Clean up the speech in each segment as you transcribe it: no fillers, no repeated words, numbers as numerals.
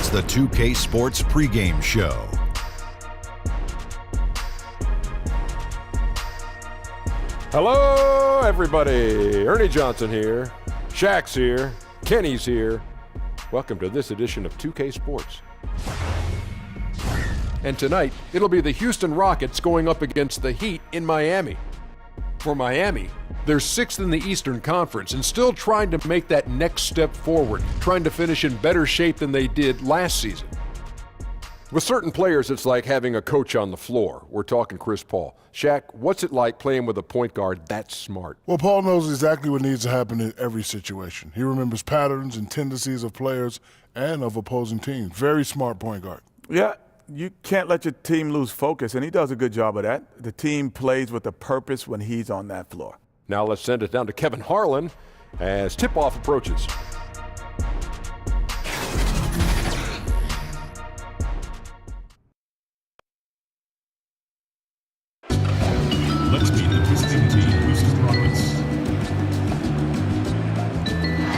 It's the 2K Sports pregame show. Hello, everybody. Ernie Johnson here. Shaq's here. Kenny's here. Welcome to this edition of 2K Sports. And tonight, it'll be the Houston Rockets going up against the Heat in Miami. For Miami, they're 6th in the Eastern Conference and still trying to make that next step forward, trying to finish in better shape than they did last season. With certain players, it's like having a coach on the floor. We're talking Chris Paul. Shaq, what's it like playing with a point guard that smart? Well, Paul knows exactly what needs to happen in every situation. He remembers patterns and tendencies of players and of opposing teams. Very smart point guard. Yeah, you can't let your team lose focus, and he does a good job of that. The team plays with a purpose when he's on that floor. Now let's send it down to Kevin Harlan as tip-off approaches. Let's meet the visiting team, Houston Rockets.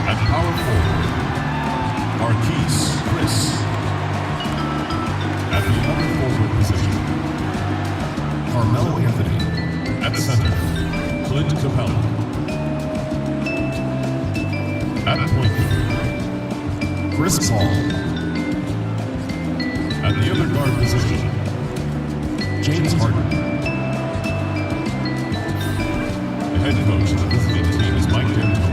At power forward, Marquise Chris. At the other forward position, Carmelo Anthony. At center, Clint Capella. At point guard, Chris Paul. At the other guard position, James Harden. The head coach of the visiting team is Mike D'Antoni.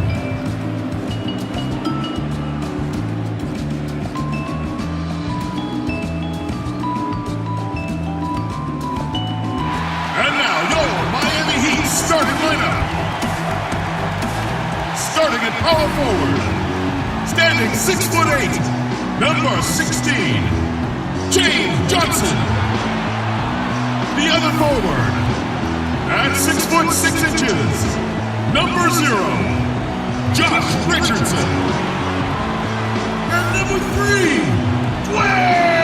And now, your Miami Heat starting lineup. Starting at power forward, standing 6'8", number 16, James Johnson. The other forward, at 6'6", number 0, Josh Richardson. And number 3, Dwayne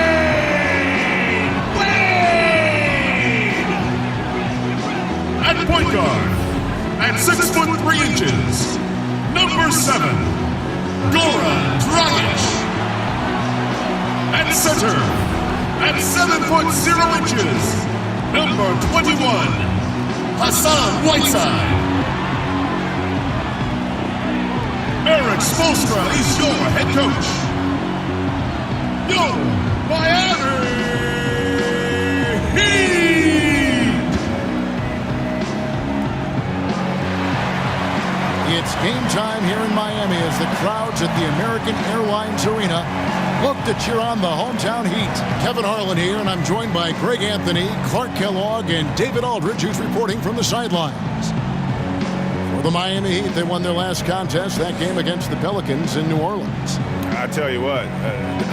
Wade. At point guard, at 6'3", number 7, Goran Dragic. At center, at 7'0", number 21, Hassan Whiteside. Eric Spoelstra is your head coach. Your Miami Heat. It's game time here in Miami as the crowds at the American Airlines Arena look to cheer on the hometown Heat. Kevin Harlan here, and I'm joined by Greg Anthony, Clark Kellogg, and David Aldridge, who's reporting from the sidelines. For the Miami Heat, they won their last contest, that game against the Pelicans in New Orleans. I tell you what,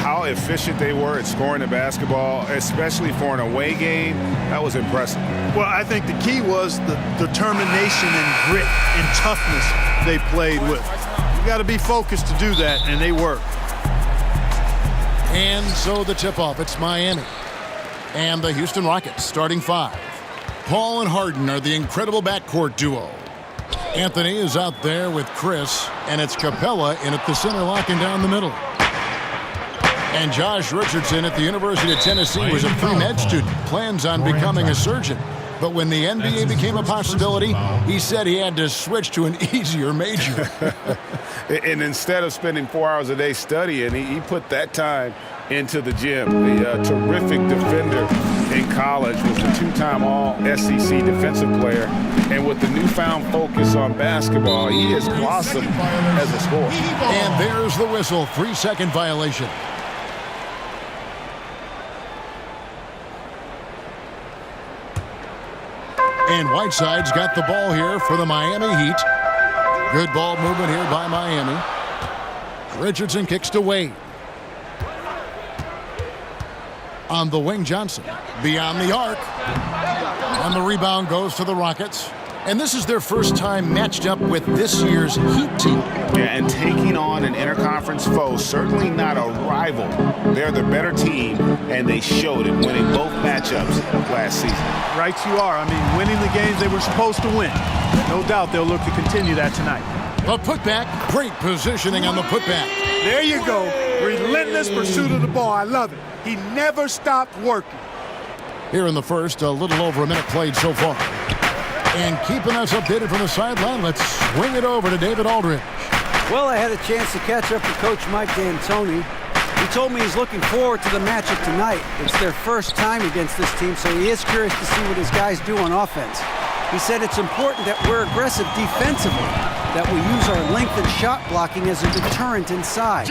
how efficient they were at scoring the basketball, especially for an away game, that was impressive. Well, I think the key was the determination and grit and toughness they played with. You got to be focused to do that, and they worked. And so the tip-off, it's Miami. And the Houston Rockets starting 5. Paul and Harden are the incredible backcourt duo. Anthony is out there with Chris, and it's Capella in at the center, locking down the middle. And Josh Richardson at the University of Tennessee was a pre-med student, plans on becoming a surgeon. But when the NBA became a possibility, he said he had to switch to an easier major. And instead of spending 4 hours a day studying, he put that time into the gym. The terrific defender in college, was a 2-time All-SEC defensive player. And with the newfound focus on basketball, he has blossomed as a scorer. And there's the whistle, 3-second violation. And Whiteside's got the ball here for the Miami Heat. Good ball movement here by Miami. Richardson kicks to Wade. On the wing, Johnson. Beyond the arc. And the rebound goes to the Rockets. And this is their first time matched up with this year's Heat team. Yeah, and taking on an interconference foe, certainly not a rival. They're the better team, and they showed it, winning both matchups last season. Right you are. I mean, winning the games they were supposed to win. No doubt they'll look to continue that tonight. The putback, great positioning on the putback. There you go. Relentless pursuit of the ball. I love it. He never stopped working. Here in the first, a little over a minute played so far. And keeping us updated from the sideline, let's swing it over to David Aldridge. Well, I had a chance to catch up with Coach Mike D'Antoni. He told me he's looking forward to the matchup tonight. It's their first time against this team, so he is curious to see what his guys do on offense. He said it's important that we're aggressive defensively, that we use our length and shot blocking as a deterrent inside.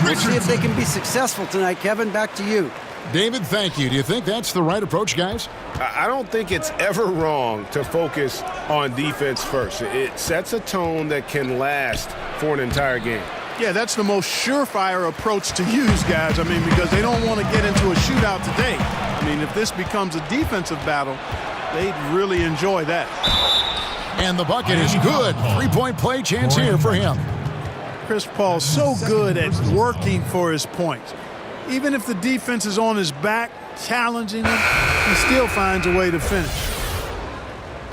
We'll see if they can be successful tonight. Kevin, back to you. David, thank you. Do you think that's the right approach, guys? I don't think it's ever wrong to focus on defense first. It sets a tone that can last for an entire game. Yeah, that's the most surefire approach to use, guys. I mean, because they don't want to get into a shootout today. I mean, if this becomes a defensive battle, they'd really enjoy that. And the bucket is good. Three-point play chance here for him. Chris Paul's so good at working for his points. Even if the defense is on his back, challenging him, he still finds a way to finish.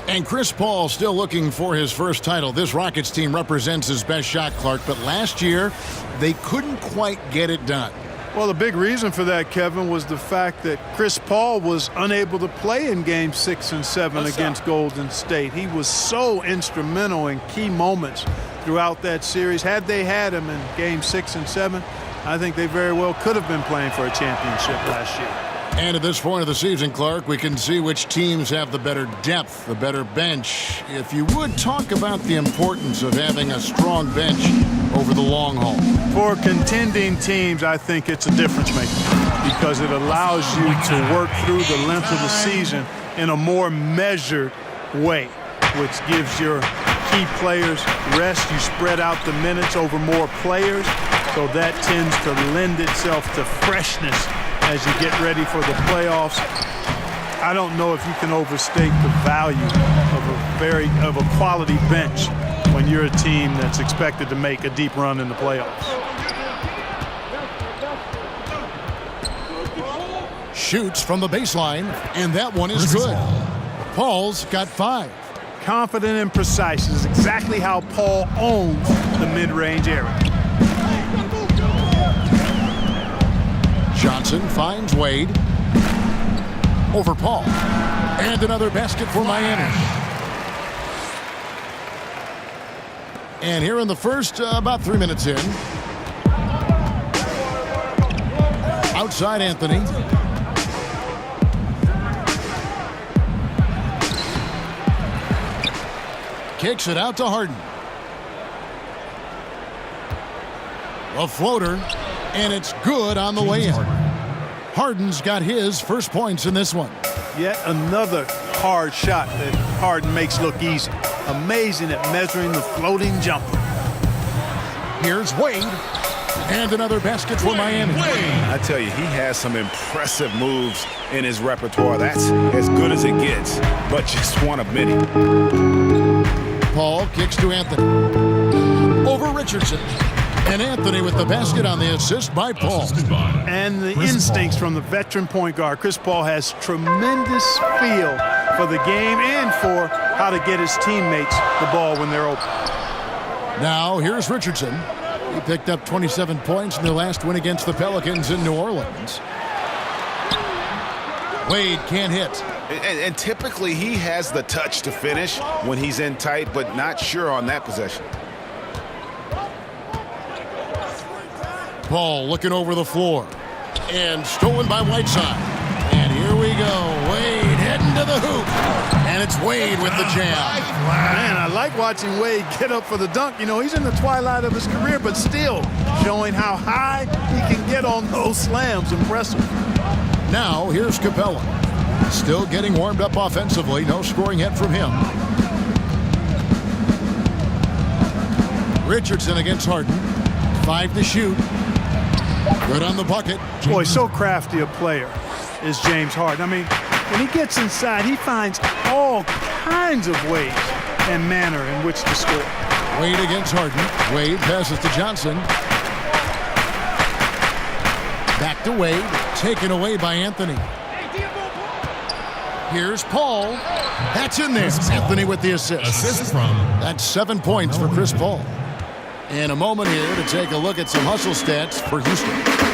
And Chris Paul still looking for his first title. This Rockets team represents his best shot, Clark, but last year they couldn't quite get it done. Well, the big reason for that, Kevin, was the fact that Chris Paul was unable to play in Game 6 and 7 against Golden State. He was so instrumental in key moments throughout that series. Had they had him in Game 6 and 7, I think they very well could have been playing for a championship last year. And at this point of the season, Clark, we can see which teams have the better depth, the better bench. If you would talk about the importance of having a strong bench over the long haul. For contending teams, I think it's a difference maker because it allows you to work through the length of the season in a more measured way, which gives your key players rest. You spread out the minutes over more players, so that tends to lend itself to freshness as you get ready for the playoffs. I don't know if you can overstate the value of a quality bench when you're a team that's expected to make a deep run in the playoffs. Shoots from the baseline, and that one is good. Paul's got 5. Confident and precise is exactly how Paul owns the mid-range area. Johnson finds Wade over Paul, and another basket for Miami. And here in the first, about 3 minutes in, outside Anthony. Kicks it out to Harden. A floater. And it's good on the way in. Harden's got his first points in this one. Yet another hard shot that Harden makes look easy. Amazing at measuring the floating jumper. Here's Wade. And another basket for Miami. I tell you, he has some impressive moves in his repertoire. That's as good as it gets, but just one of many. Paul kicks to Anthony. Over Richardson. And Anthony with the basket on the assist by Paul. And the instincts from the veteran point guard. Chris Paul has tremendous feel for the game and for how to get his teammates the ball when they're open. Now here's Richardson. He picked up 27 points in their last win against the Pelicans in New Orleans. Wade can't hit. And typically he has the touch to finish when he's in tight, but not sure on that possession. Paul looking over the floor. And stolen by Whiteside. And here we go. Wade heading to the hoop. And it's Wade with the jam. Man, I like watching Wade get up for the dunk. You know, he's in the twilight of his career, but still showing how high he can get on those slams. Impressive. Now, here's Capella. Still getting warmed up offensively. No scoring hit from him. Richardson against Harden. 5 to shoot. Good on the bucket. Boy, so crafty a player is James Harden. I mean, when he gets inside, he finds all kinds of ways and manner in which to score. Wade against Harden. Wade passes to Johnson. Back to Wade. Taken away by Anthony. Here's Paul. That's in there. Anthony with the assist. Assist from That's 7 points for Chris Paul. And a moment here to take a look at some hustle stats for Houston.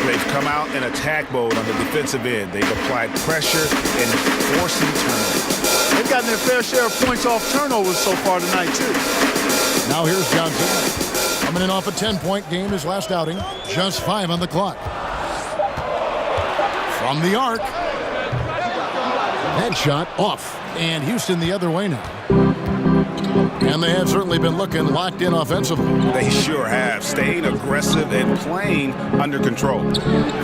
They've come out in attack mode on the defensive end. They've applied pressure and forcing turnovers. They've gotten their fair share of points off turnovers so far tonight, too. Now here's Johnson. Coming in off a 10-point game his last outing. Just 5 on the clock. From the arc. Headshot off. And Houston the other way now. And they have certainly been looking locked in offensively. They sure have. Staying aggressive and playing under control.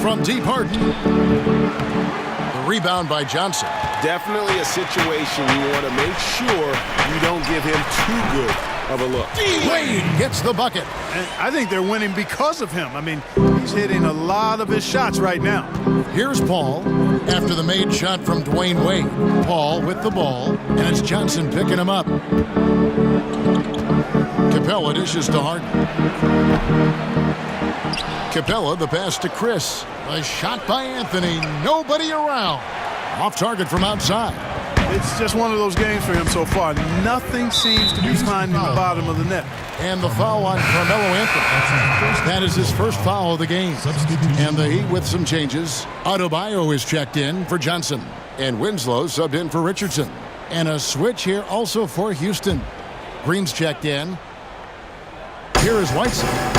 From deep, Harden. The rebound by Johnson. Definitely a situation you want to make sure you don't give him too good of a look. Wade gets the bucket. And I think they're winning because of him. I mean, he's hitting a lot of his shots right now. Here's Paul after the made shot from Dwayne Wade. Paul with the ball, and it's Johnson picking him up. Capella dishes to Harden. Capella, the pass to Chris. A shot by Anthony. Nobody around. Off target from outside. It's just one of those games for him so far. Nothing seems to be finding the bottom of the net. And the foul on Carmelo Anthony. That is his first foul of the game. And the Heat with some changes. Adebayo is checked in for Johnson. And Winslow subbed in for Richardson. And a switch here also for Houston. Green's checked in. Here is Whiteside.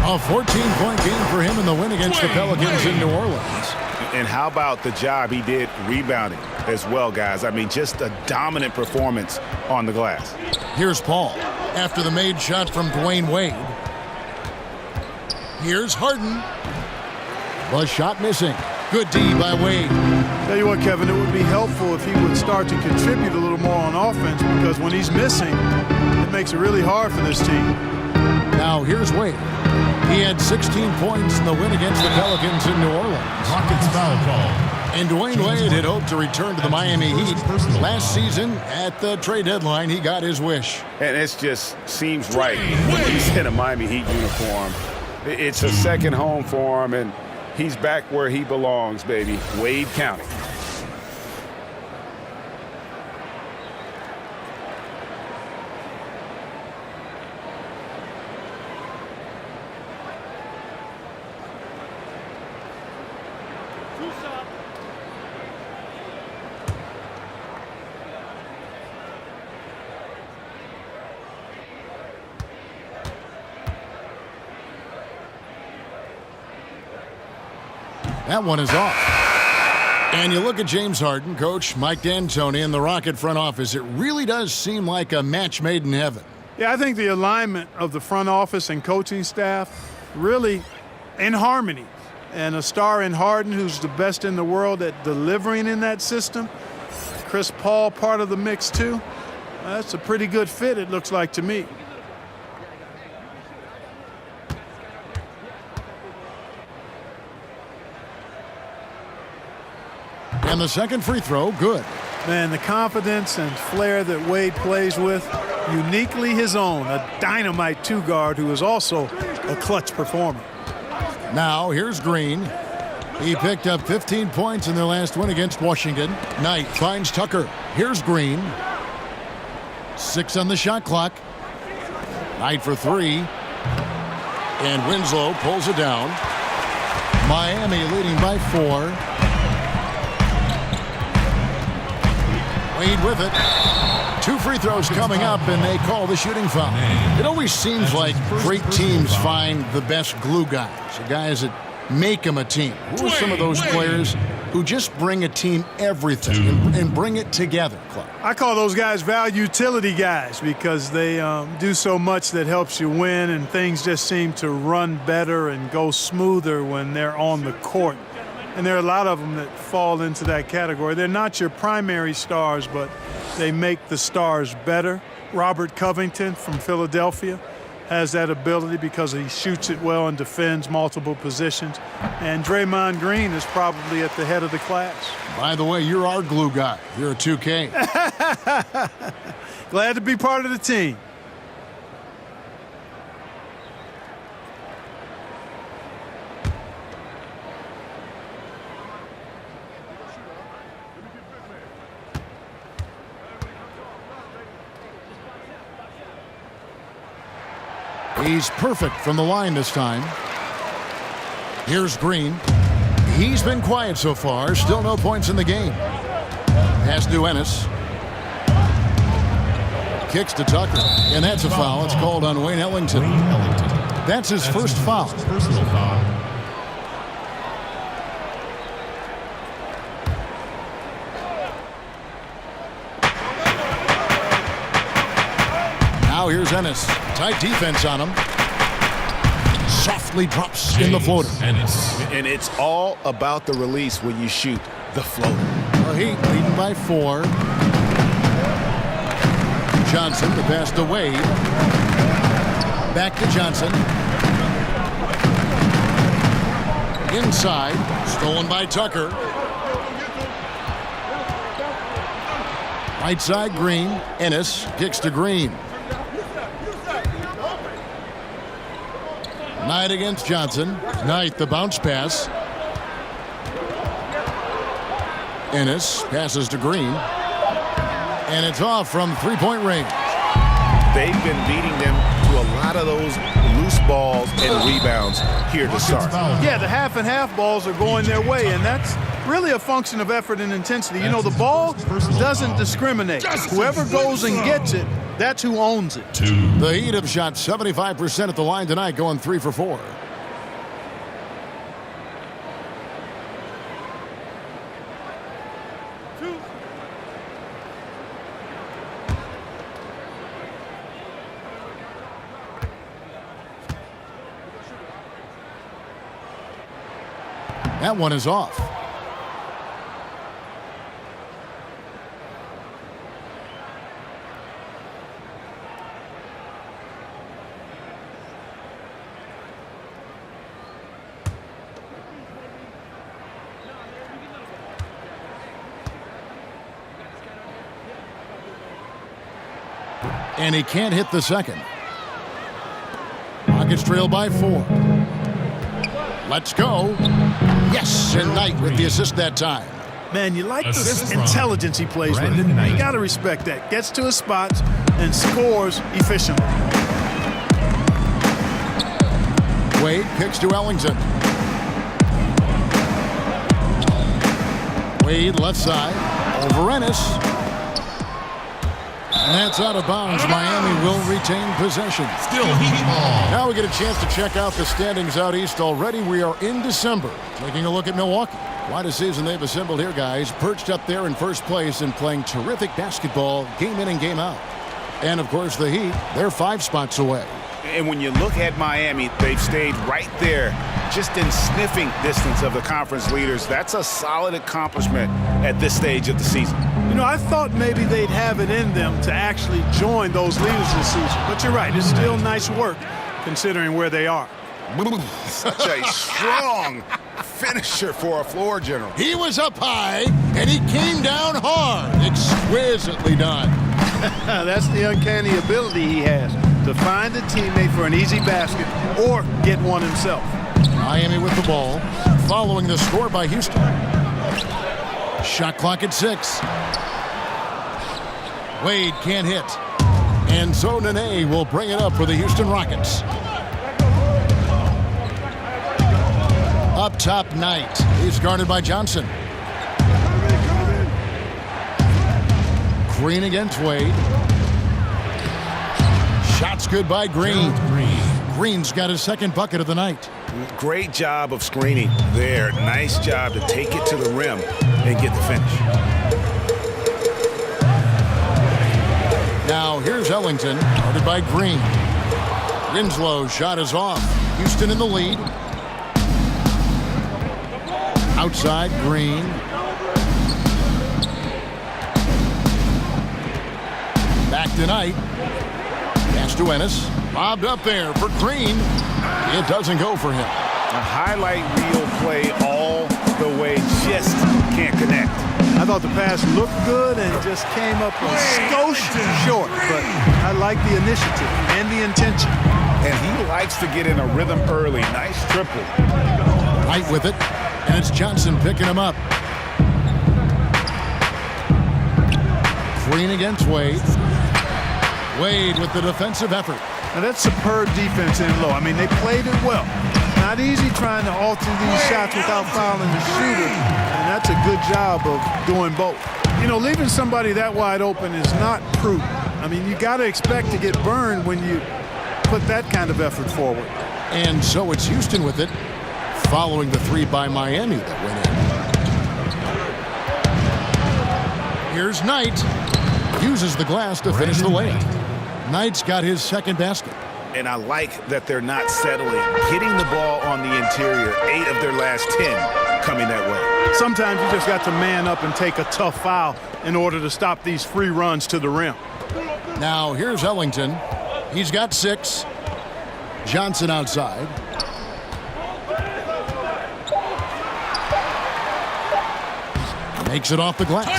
A 14-point game for him in the win against the Pelicans in New Orleans. And how about the job he did rebounding as well, guys? I mean, just a dominant performance on the glass. Here's Paul after the made shot from Dwayne Wade. Here's Harden. The shot missing. Good D by Wade. Tell you what, Kevin, it would be helpful if he would start to contribute a little more on offense, because when he's missing, it makes it really hard for this team. Now here's Wade. He had 16 points in the win against the Pelicans in New Orleans. Rockets foul call. And Dwayne Wade had hoped to return to the Miami Heat. Last season, at the trade deadline, he got his wish. And it just seems right when he's in a Miami Heat uniform. It's a second home for him, and he's back where he belongs, baby. Wade County. That one is off. And you look at James Harden, Coach Mike D'Antoni, and the Rocket front office. It really does seem like a match made in heaven. Yeah, I think the alignment of the front office and coaching staff really in harmony. And a star in Harden, who's the best in the world at delivering in that system. Chris Paul part of the mix too. That's a pretty good fit, it looks like to me. And the second free throw, good. Man, the confidence and flair that Wade plays with, uniquely his own. A dynamite two-guard who is also a clutch performer. Now here's Green. He picked up 15 points in their last win against Washington. Knight finds Tucker. Here's Green. 6 on the shot clock. Knight for 3. And Winslow pulls it down. Miami leading by 4. Wade with it. 2 free throws coming up, and they call the shooting foul. It always seems like great teams find the best glue guys, the guys that make them a team. Who are some of those players who just bring a team everything and bring it together, Clark? I call those guys value utility guys, because they do so much that helps you win, and things just seem to run better and go smoother when they're on the court. And there are a lot of them that fall into that category. They're not your primary stars, but they make the stars better. Robert Covington from Philadelphia has that ability because he shoots it well and defends multiple positions. And Draymond Green is probably at the head of the class. By the way, you're our glue guy. You're a 2K. Glad to be part of the team. He's perfect from the line this time. Here's Green. He's been quiet so far. Still no points in the game. Pass to Ennis. Kicks to Tucker. And that's a foul. It's called on Wayne Ellington. That's his first foul. Personal foul. Now here's Ennis. Tight defense on him. Softly drops in the floater. Ennis. And it's all about the release when you shoot the floater. The Heat leading by 4. Johnson, the pass to Wade. Back to Johnson. Inside. Stolen by Tucker. Right side, Green. Ennis kicks to Green. Knight against Johnson. Knight, the bounce pass. Ennis passes to Green. And it's off from three-point range. They've been beating them to a lot of those loose balls and rebounds here to start. Yeah, the half and half balls are going their way, and that's really a function of effort and intensity. You know, the ball doesn't discriminate. Whoever goes and gets it, that's who owns it. The Heat have shot 75% at the line tonight, going 3 for 4. That one is off. And he can't hit the second. Rockets trail by 4. Let's go. Yes, and Knight with the assist that time. Man, you like Assist the from intelligence he plays with. Brandon Knight. You got to respect that. Gets to his spots and scores efficiently. Wade kicks to Ellington. Wade left side. Over Ennis. And that's out of bounds. Miami will retain possession. Still Heat ball. Now we get a chance to check out the standings out east already. We are in December. Taking a look at Milwaukee. Quite a season they've assembled here, guys. Perched up there in first place and playing terrific basketball game in and game out. And, of course, the Heat, they're 5 spots away. And when you look at Miami, they've stayed right there, just in sniffing distance of the conference leaders. That's a solid accomplishment at this stage of the season. You know, I thought maybe they'd have it in them to actually join those leaders this season. But you're right, it's still nice work considering where they are. Such a strong finisher for a floor general. He was up high, and he came down hard. Exquisitely done. That's the uncanny ability he has to find a teammate for an easy basket or get one himself. Miami with the ball, following the score by Houston. Shot clock at 6. Wade can't hit. And so Nene will bring it up for the Houston Rockets. Up top, Knight. He's guarded by Johnson. Green against Wade. Shots good by Green. Green's got his second bucket of the night. Great job of screening there. Nice job to take it to the rim and get the finish. Now here's Ellington, guarded by Green. Winslow's shot is off. Houston in the lead. Outside, Green. Back to Knight. Pass to Ennis. Bobbed up there for Green. It doesn't go for him. A highlight reel play all the way, just can't connect. I thought the pass looked good and just came up a skosh short, but I like the initiative and the intention. And he likes to get in a rhythm early. Nice triple. Right with it, and it's Johnson picking him up. Green against Wade. Wade with the defensive effort. Now that's superb defense in low. I mean, they played it well. Not easy trying to alter these shots without fouling the shooter, and that's a good job of doing both. You know, leaving somebody that wide open is not prudent. I mean, you got to expect to get burned when you put that kind of effort forward. And so it's Houston with it, following the three by Miami that went in. Here's Knight. Uses the glass to finish the layup. Knight's got his second basket. And I like that they're not settling. Hitting the ball on the interior, 8 of their last 10 coming that way. Sometimes you just got to man up and take a tough foul in order to stop these free runs to the rim. Now here's Ellington. He's got 6. Johnson outside. Makes it off the glass.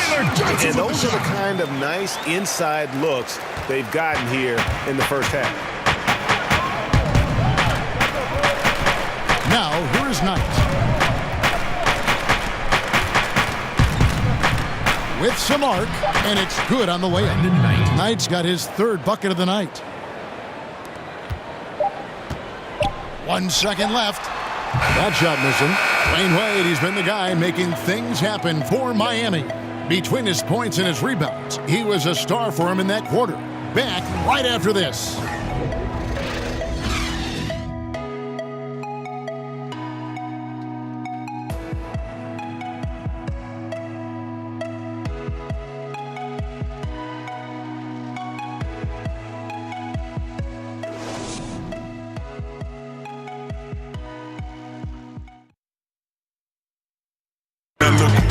And those are the kind of nice inside looks they've gotten here in the first half. Now, here is Knight. With some arc, and it's good on the layup. Knight's got his 3rd bucket of the night. 1 second left. That shot missing. Dwayne Wade, he's been the guy making things happen for Miami. Between his points and his rebounds, he was a star for him in that quarter. Back right after this.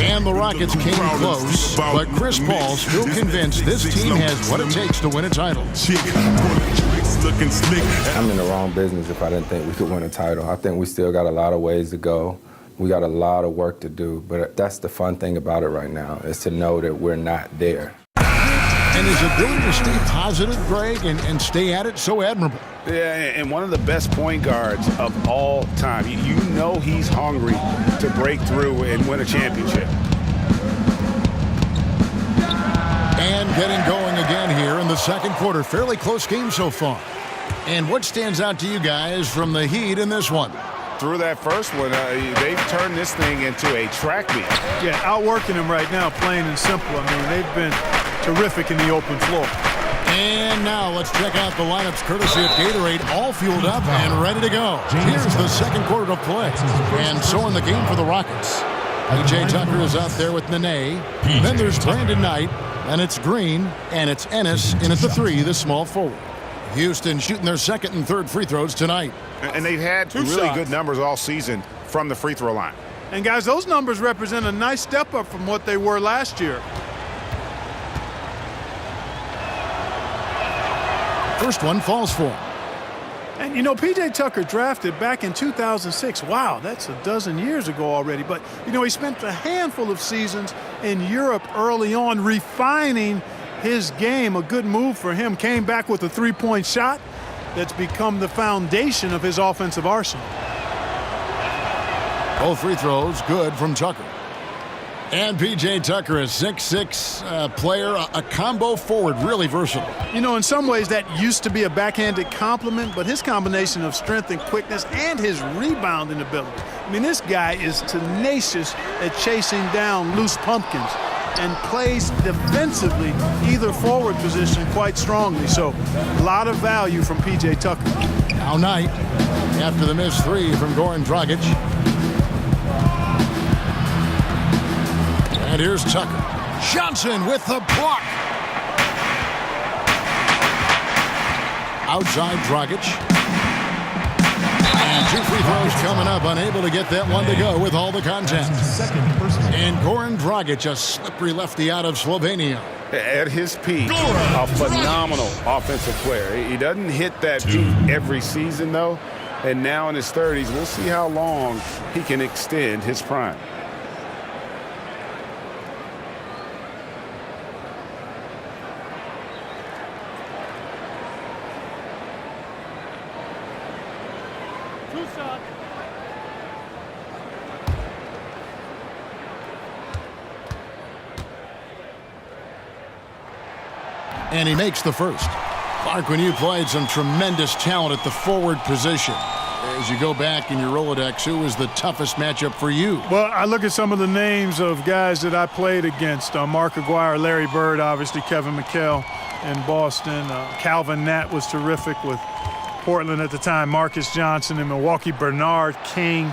And the Rockets came close, but Chris Paul still convinced this team has what it takes to win a title. I'm in the wrong business if I didn't think we could win a title. I think we still got a lot of ways to go. We got a lot of work to do, but that's the fun thing about it right now, is to know that we're not there. And his ability to stay positive, Greg, and stay at it, so admirable. Yeah, and one of the best point guards of all time. You know he's hungry to break through and win a championship. And getting going again here in the second quarter. Fairly close game so far. And what stands out to you guys from the Heat in this one? Through that first one, they've turned this thing into a track meet. Yeah, outworking them right now, plain and simple. I mean, they've been terrific in the open floor. And now let's check out the lineups courtesy of Gatorade, all fueled up and ready to go. Here's the second quarter of play. And so in the game for the Rockets. P.J. Tucker is out there with Nene. Then there's Brandon Knight, and it's Green, and it's Ennis in at the 3, the small forward. Houston shooting their second and third free throws tonight. And they've had really good numbers all season from the free throw line. And guys, those numbers represent a nice step up from what they were last year. First one falls for him. And, you know, P.J. Tucker drafted back in 2006. Wow, that's a dozen years ago already. But, you know, he spent a handful of seasons in Europe early on refining his game. A good move for him. Came back with a three-point shot that's become the foundation of his offensive arsenal. Both free throws good from Tucker. And P.J. Tucker, a 6'6" player, a combo forward, really versatile. You know, in some ways that used to be a backhanded compliment, but his combination of strength and quickness and his rebounding ability. I mean, this guy is tenacious at chasing down loose pumpkins and plays defensively either forward position quite strongly. So a lot of value from P.J. Tucker. Now Knight, after the missed 3 from Goran Dragic. And here's Tucker. Johnson with the block. Outside Dragic. And 2 free throws coming up. Unable to get that one to go with all the contact. And Goran Dragic, a slippery lefty out of Slovenia. At his peak, a phenomenal offensive player. He doesn't hit that peak every season, though. And now in his 30s, we'll see how long he can extend his prime. And he makes the first. Clark, when you played some tremendous talent at the forward position, as you go back in your Rolodex, who was the toughest matchup for you? Well, I look at some of the names of guys that I played against. Mark Aguirre, Larry Bird, obviously Kevin McHale in Boston. Calvin Nat was terrific with Portland at the time. Marcus Johnson in Milwaukee. Bernard King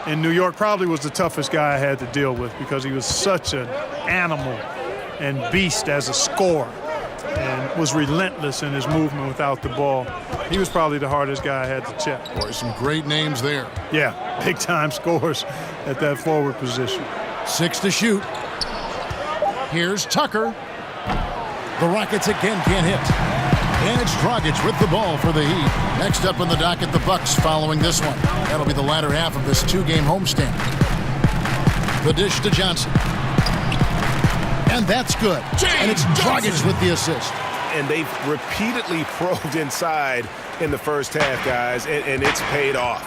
in New York probably was the toughest guy I had to deal with because he was such an animal and beast as a scorer and was relentless in his movement without the ball. He was probably the hardest guy I had to check. Boy, some great names there. Yeah, big-time scores at that forward position. 6 to shoot. Here's Tucker. The Rockets again can't hit. And it's Dragic with the ball for the Heat. Next up on the docket, the Bucks following this one. That'll be the latter half of this 2-game homestand. The dish to Johnson. And that's good. And it's Dragic with the assist. And they've repeatedly probed inside in the first half, guys, and it's paid off.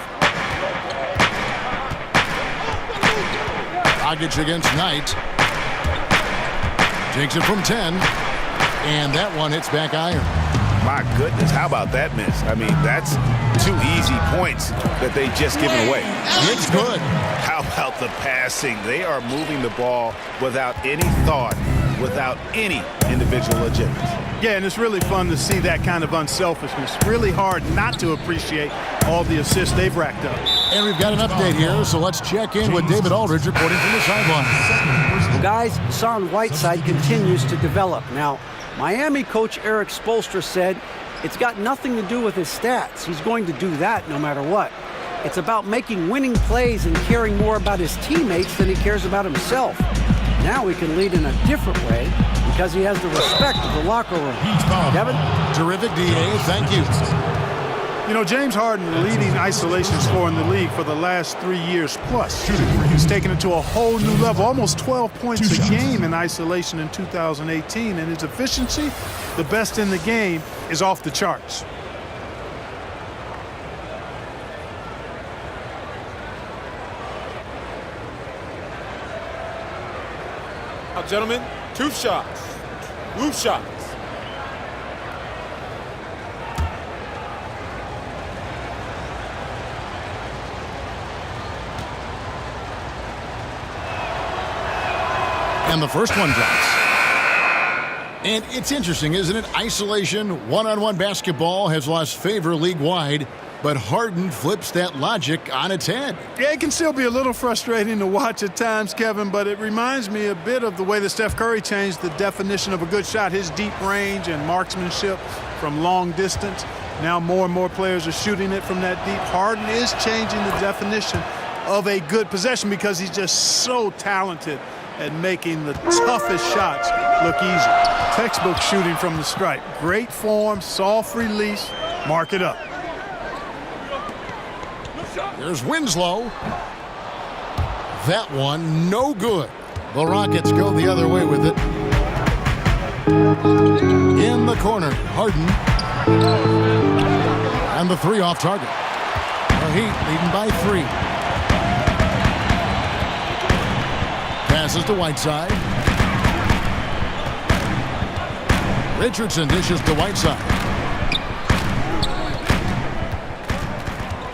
Dragic against Knight. Takes it from 10. And that one hits back iron. My goodness, how about that miss? I mean, that's 2 easy points that they just given away. It's good. How about the passing? They are moving the ball without any thought, without any individual agenda. Yeah, and it's really fun to see that kind of unselfishness. Really hard not to appreciate all the assists they've racked up. And we've got an update here, so let's check in with David Aldridge reporting from the sideline. Guys, Hassan Whiteside continues to develop. Now, Miami coach Eric Spoelstra said it's got nothing to do with his stats. He's going to do that no matter what. It's about making winning plays and caring more about his teammates than he cares about himself. Now he can lead in a different way because he has the respect of the locker room. Kevin? Terrific, D.A. Thank you. You know, James Harden leading isolation score in the league for the last 3 years plus. He's taken it to a whole new level, almost 12 points a game in isolation in 2018. And his efficiency, the best in the game, is off the charts. Now, gentlemen, 2 shots. 2 shots. And the first one drops. And it's interesting, isn't it? Isolation, one-on-one basketball has lost favor league-wide, but Harden flips that logic on its head. Yeah, it can still be a little frustrating to watch at times, Kevin, but it reminds me a bit of the way that Steph Curry changed the definition of a good shot, his deep range and marksmanship from long distance. Now more and more players are shooting it from that deep. Harden is changing the definition of a good possession because he's just so talented at making the toughest shots look easy. Textbook shooting from the stripe. Great form, soft release, mark it up. There's Winslow. That one, no good. The Rockets go the other way with it. In the corner, Harden. And the 3 off target. The Heat leading by 3. Passes to Whiteside. Richardson dishes to Whiteside.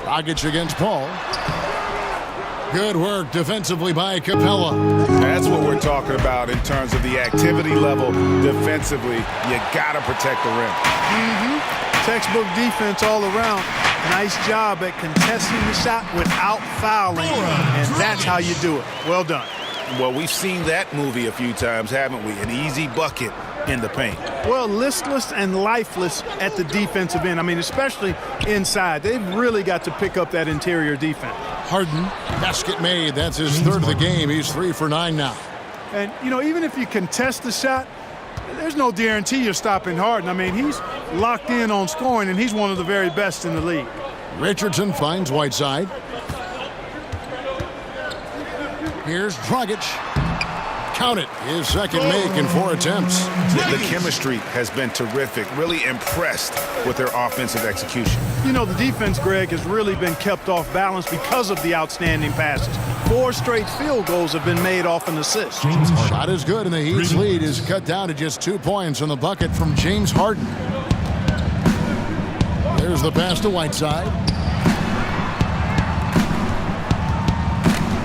Dragic against Paul. Good work defensively by Capella. That's what we're talking about in terms of the activity level defensively. You got to protect the rim. Textbook defense all around. Nice job at contesting the shot without fouling. And that's how you do it. Well done. Well, we've seen that movie a few times, haven't we? An easy bucket in the paint. Well, listless and lifeless at the defensive end. I mean, especially inside. They've really got to pick up that interior defense. Harden, basket made. That's his 3rd of the game. He's 3 for 9 now. And, you know, even if you contest the shot, there's no guarantee you're stopping Harden. I mean, he's locked in on scoring, and he's one of the very best in the league. Richardson finds Whiteside. Here's Dragic. Count it. His second make in 4 attempts. The chemistry has been terrific. Really impressed with their offensive execution. You know, the defense, Greg, has really been kept off balance because of the outstanding passes. 4 straight field goals have been made off an assist. Shot is good, and the Heat's lead is cut down to just 2 points on the bucket from James Harden. Here's the pass to Whiteside.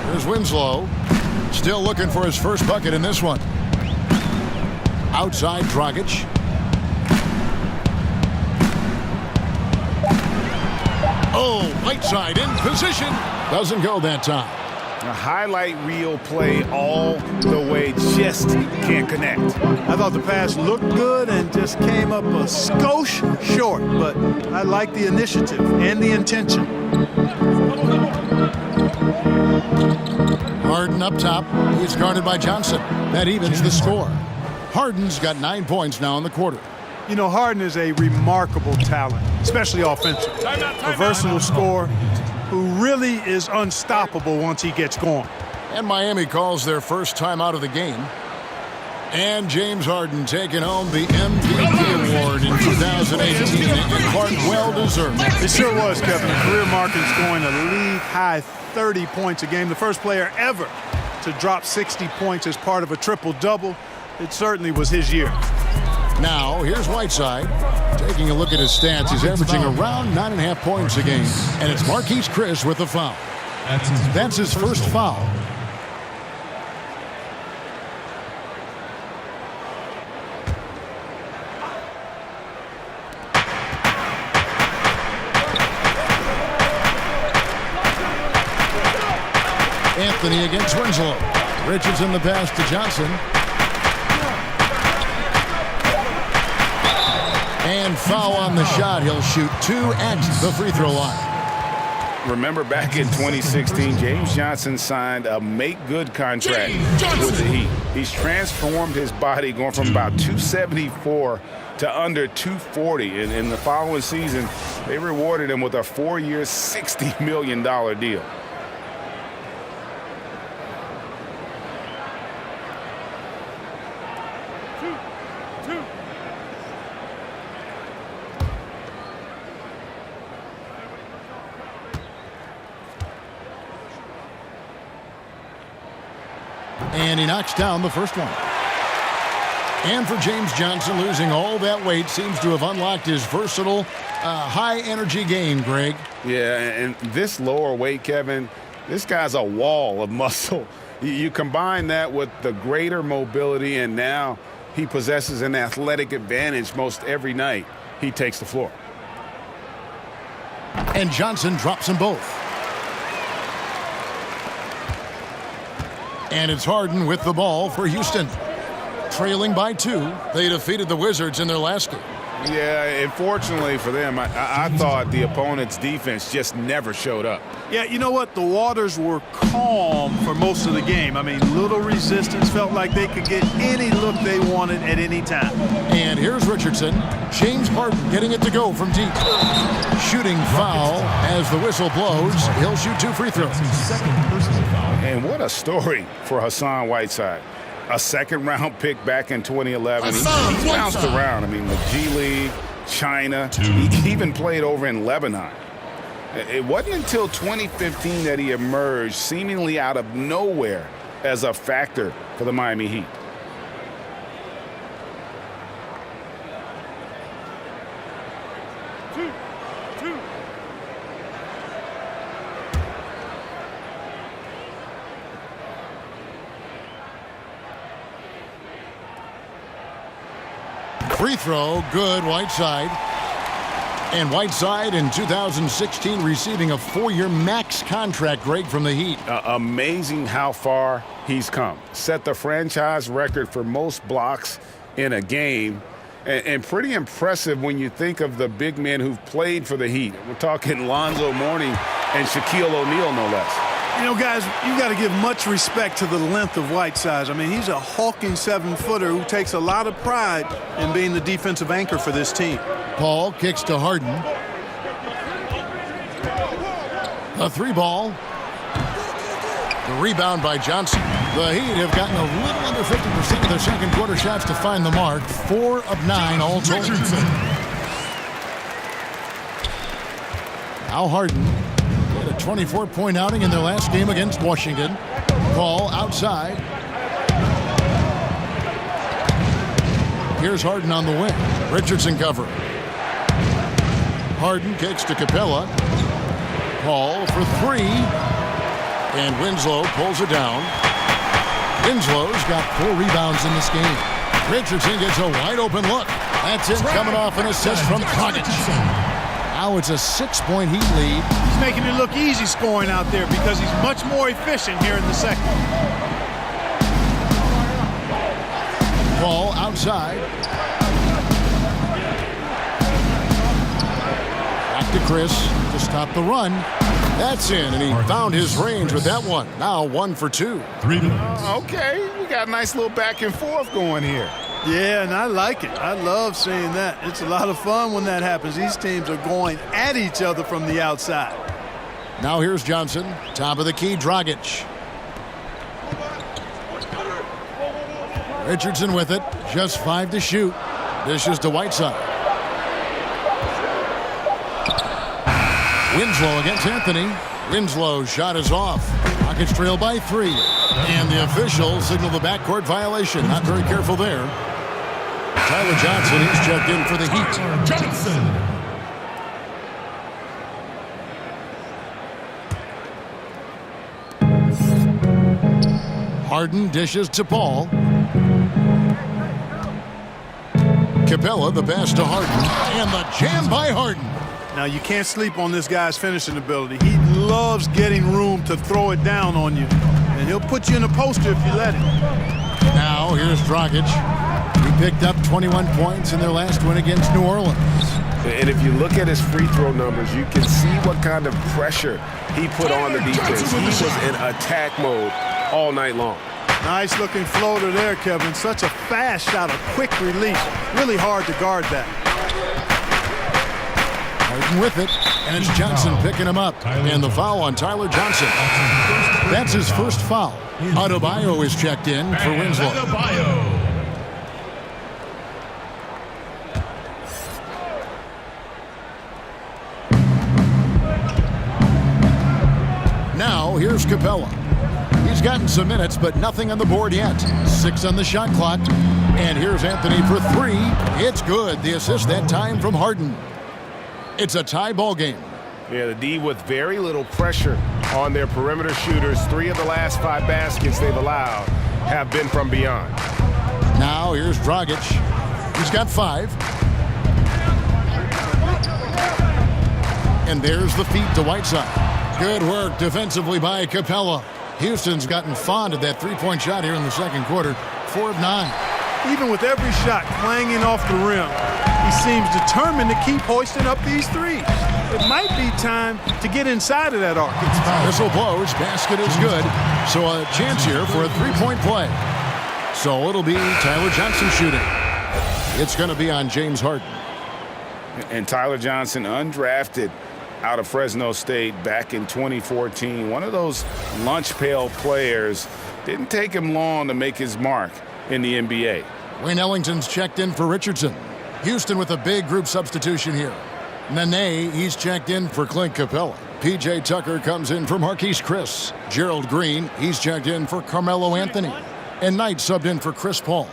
Here's Winslow. Still looking for his first bucket in this one. Outside Dragic. Oh, Whiteside in position. Doesn't go that time. A highlight reel play all the way, just can't connect. I thought the pass looked good and just came up a skosh short, but I like the initiative and the intention. Harden up top. He's guarded by Johnson. That evens the score. Harden's got 9 points now in the quarter. You know, Harden is a remarkable talent, especially offensive. A versatile scorer who really is unstoppable once he gets going. And Miami calls their first time out of the game. And James Harden taking home the MVP award in 2018. And Clark, well deserved. It sure was, Kevin. Career marking scoring a league-high 30 points a game. The first player ever to drop 60 points as part of a triple-double. It certainly was his year. Now, here's Whiteside. Taking a look at his stats, he's averaging around 9.5 points a game. And it's Marquise Chris with the foul. That's his first foul. Anthony against Winslow. Richardson the pass to Johnson. And foul on the shot. He'll shoot 2 at the free throw line. Remember back in 2016, James Johnson signed a make-good contract with the Heat. He's transformed his body, going from about 274 to under 240. And in the following season, they rewarded him with a 4-year, $60 million deal. And he knocks down the first one. And for James Johnson, losing all that weight seems to have unlocked his versatile, high-energy game, Greg. Yeah, and this lower weight, Kevin, this guy's a wall of muscle. You combine that with the greater mobility, and now he possesses an athletic advantage most every night he takes the floor. And Johnson drops them both. And it's Harden with the ball for Houston. Trailing by 2, they defeated the Wizards in their last game. Yeah, unfortunately for them, I thought the opponent's defense just never showed up. Yeah, you know what? The waters were calm for most of the game. I mean, little resistance. Felt like they could get any look they wanted at any time. And here's Richardson. James Harden getting it to go from deep. Shooting foul as the whistle blows. He'll shoot 2 free throws. And what a story for Hassan Whiteside. A second-round pick back in 2011. He bounced around. I mean, the G League, China. He even played over in Lebanon. It wasn't until 2015 that he emerged seemingly out of nowhere as a factor for the Miami Heat. Free throw, good, Whiteside. And Whiteside in 2016 receiving a 4-year max contract, Greg, from the Heat. Amazing how far he's come. Set the franchise record for most blocks in a game. And pretty impressive when you think of the big men who've played for the Heat. We're talking Lonzo Mourning and Shaquille O'Neal, no less. You know, guys, you got to give much respect to the length of Whiteside. I mean, he's a hulking 7-footer who takes a lot of pride in being the defensive anchor for this team. Paul kicks to Harden. A 3-ball. The rebound by Johnson. The Heat have gotten a little under 50% of their second quarter shots to find the mark. 4 of 9 all told. Now Harden. 24-point outing in their last game against Washington. Paul outside. Here's Harden on the wing. Richardson covering. Harden kicks to Capella. Paul for three. And Winslow pulls it down. Winslow's got 4 rebounds in this game. Richardson gets a wide open look. That's it, coming off an assist from Dragic. Now it's a 6-point Heat lead. He's making it look easy scoring out there because he's much more efficient here in the second. Paul outside. Back to Chris to stop the run. That's in, and he found his range with that one. Now 1 for 2. 3 minutes. Okay, we got a nice little back and forth going here. Yeah, and I like it. I love seeing that. It's a lot of fun when that happens. These teams are going at each other from the outside. Now here's Johnson. Top of the key, Dragic. Richardson with it. Just 5 to shoot. Dishes to Whiteside. Winslow against Anthony. Winslow's shot is off. Rockets trail by 3. And the officials signal the backcourt violation. Not very careful there. Tyler Johnson, he's checked in for the Heat. Johnson. Harden dishes to Paul. Capella, the pass to Harden. And the jam by Harden. Now, you can't sleep on this guy's finishing ability. He loves getting room to throw it down on you. And he'll put you in a poster if you let him. Now, here's Dragic. He picked up 21 points in their last win against New Orleans. And if you look at his free throw numbers, you can see what kind of pressure he put on the defense. He was in attack mode all night long. Nice looking floater there, Kevin. Such a fast shot, a quick release. Really hard to guard that. Harden with it, and it's Johnson picking him up. And the foul on Tyler Johnson. That's his first foul. Adebayo is checked in for Winslow. Now, here's Capella. He's gotten some minutes, but nothing on the board yet. 6 on the shot clock. And here's Anthony for 3. It's good. The assist that time from Harden. It's a tie ball game. Yeah, the D with very little pressure on their perimeter shooters. 3 of the last 5 baskets they've allowed have been from beyond. Now here's Dragic. He's got 5. And there's the feed to Whiteside. Good work defensively by Capella. Houston's gotten fond of that 3-point shot here in the second quarter. 4 of 9. Even with every shot clanging off the rim, he seems determined to keep hoisting up these threes. It might be time to get inside of that arc. Whistle blows. Basket is good. So a chance here for a 3-point play. So it'll be Tyler Johnson shooting. It's going to be on James Harden. And Tyler Johnson, undrafted out of Fresno State back in 2014. One of those lunch pail players. Didn't take him long to make his mark in the NBA. Wayne Ellington's checked in for Richardson. Houston with a big group substitution here. Nene, he's checked in for Clint Capella. P.J. Tucker comes in for Marquise Chris. Gerald Green, he's checked in for Carmelo Anthony. And Knight subbed in for Chris Paul.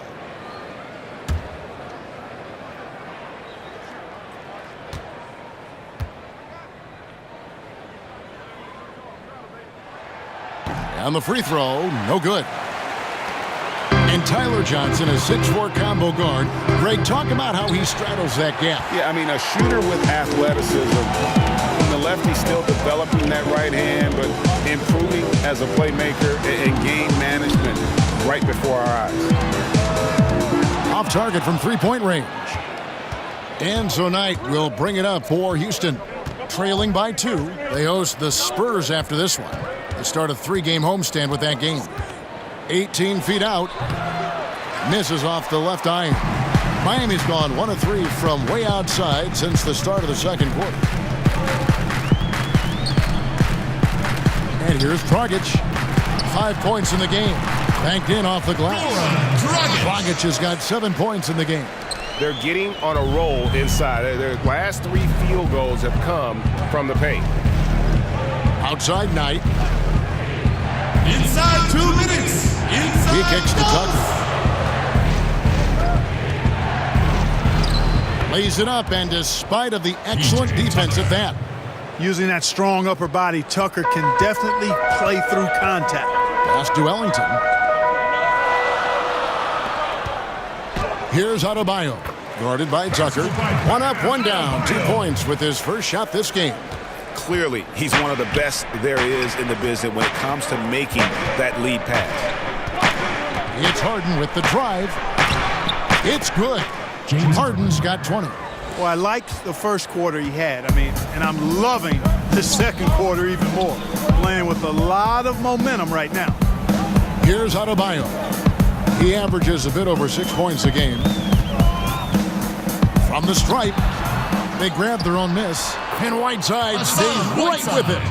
And the free throw, no good. And Tyler Johnson, a 6'4" combo guard. Greg, talk about how he straddles that gap. Yeah, I mean, a shooter with athleticism. The lefty still developing that right hand, but improving as a playmaker and game management right before our eyes. Off target from 3-point range. And so Knight will bring it up for Houston. Trailing by 2. They host the Spurs after this one. They start a 3-game homestand with that game. 18 feet out. Misses off the left iron. Miami's gone 1 of 3 from way outside since the start of the second quarter. And here's Dragic. 5 points in the game. Banked in off the glass. Dragic has got 7 points in the game. They're getting on a roll inside. Their last 3 field goals have come from the paint. Outside Knight. Inside 2 minutes. Inside He kicks to Tucker. lays it up, and despite of the excellent defense at that. Using that strong upper body, Tucker can definitely play through contact. Pass to Ellington. Here's Adebayo, guarded by Tucker. One up, one down. 2 points with his first shot this game. Clearly, he's one of the best there is in the business when it comes to making that lead pass. It's Harden with the drive. It's good. Harden's got 20. Well, I liked the first quarter he had. And I'm loving the second quarter even more. Playing with a lot of momentum right now. Here's Adebayo. He averages a bit over 6 points a game. From the stripe, they grab their own miss, and Whiteside stays right with it.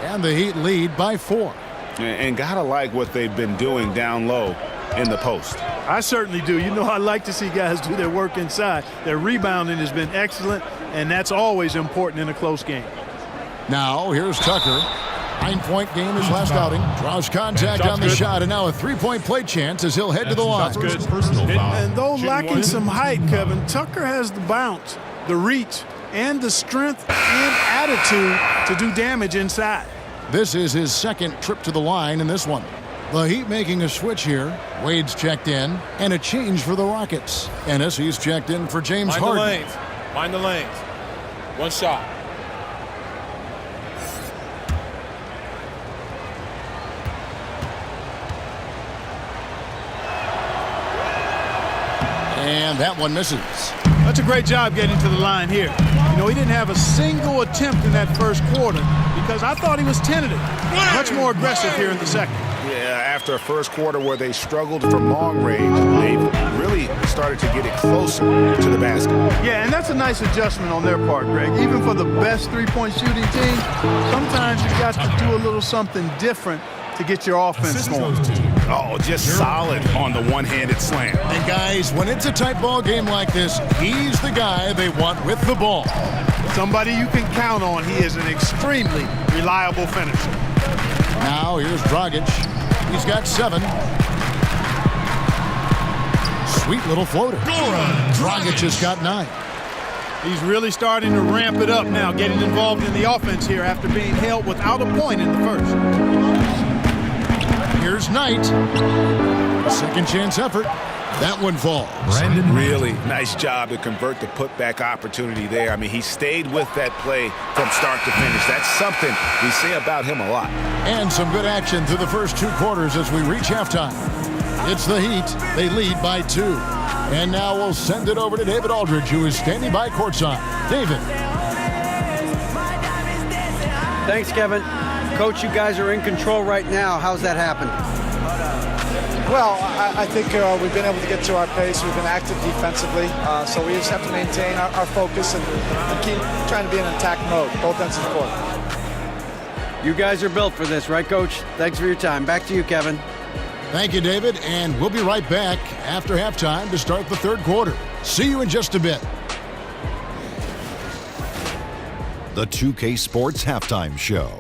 And the Heat lead by 4. And gotta like what they've been doing down low in the post. I certainly do. You know, I like to see guys do their work inside. Their rebounding has been excellent, and that's always important in a close game. Now, here's Tucker. 9-point game his last outing. Draws contact on the shot, and now a 3-point play chance as he'll head to the line. And though lacking some height, Kevin, Tucker has the bounce, the reach, and the strength and attitude to do damage inside. This is his second trip to the line in this one. The Heat making a switch here. Wade's checked in, and a change for the Rockets. Ennis, he's checked in for James Harden. Mind the lanes. One shot. And that one misses. That's a great job getting to the line here. You know, he didn't have a single attempt in that first quarter because I thought he was tentative. Much more aggressive here in the second. Yeah, after a first quarter where they struggled from long range, they really started to get it closer to the basket. Yeah, and that's a nice adjustment on their part, Greg. Even for the best three-point shooting team, sometimes you got to do a little something different to get your offense going. Oh, just solid on the one-handed slam. And guys, when it's a tight ball game like this, he's the guy they want with the ball. Somebody you can count on. He is an extremely reliable finisher. Now here's Dragic. He's got 7. Sweet little floater. Dragic has got 9. He's really starting to ramp it up now, getting involved in the offense here after being held without a point in the first. Here's Knight. Second chance effort. That one falls. Really nice job to convert the putback opportunity there. I mean, he stayed with that play from start to finish. That's something we say about him a lot. And some good action through the first 2 quarters as we reach halftime. It's the Heat. They lead by 2. And now we'll send it over to David Aldridge, who is standing by courtside. David. Thanks, Kevin. Coach, you guys are in control right now. How's that happen? Well, I think we've been able to get to our pace. We've been active defensively, so we just have to maintain our focus and keep trying to be in attack mode, both ends of the court. You guys are built for this, right, Coach? Thanks for your time. Back to you, Kevin. Thank you, David, and we'll be right back after halftime to start the third quarter. See you in just a bit. The 2K Sports Halftime Show.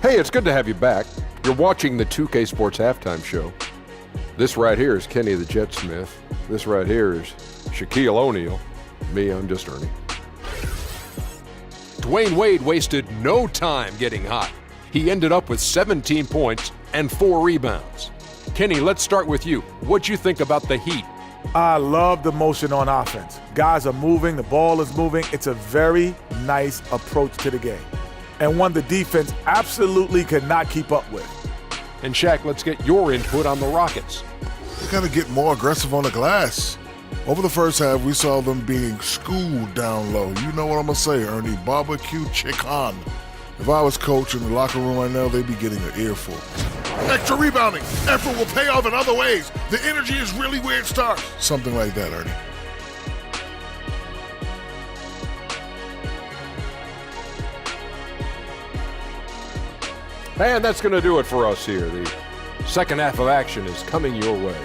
Hey, it's good to have you back. You're watching the 2K Sports Halftime Show. This right here is Kenny the Jet Smith. This right here is Shaquille O'Neal. Me, I'm just Ernie. Dwayne Wade wasted no time getting hot. He ended up with 17 points and 4 rebounds. Kenny, let's start with you. What'd you think about the Heat? I love the motion on offense. Guys are moving, the ball is moving. It's a very nice approach to the game, and one the defense absolutely could not keep up with. And Shaq, let's get your input on the Rockets. They got to get more aggressive on the glass. Over the first half, we saw them being schooled down low. You know what I'm going to say, Ernie. Barbecue chicken. If I was coach in the locker room right now, they'd be getting an earful. Extra rebounding. Effort will pay off in other ways. The energy is really where it starts. Something like that, Ernie. And that's going to do it for us here. The second half of action is coming your way.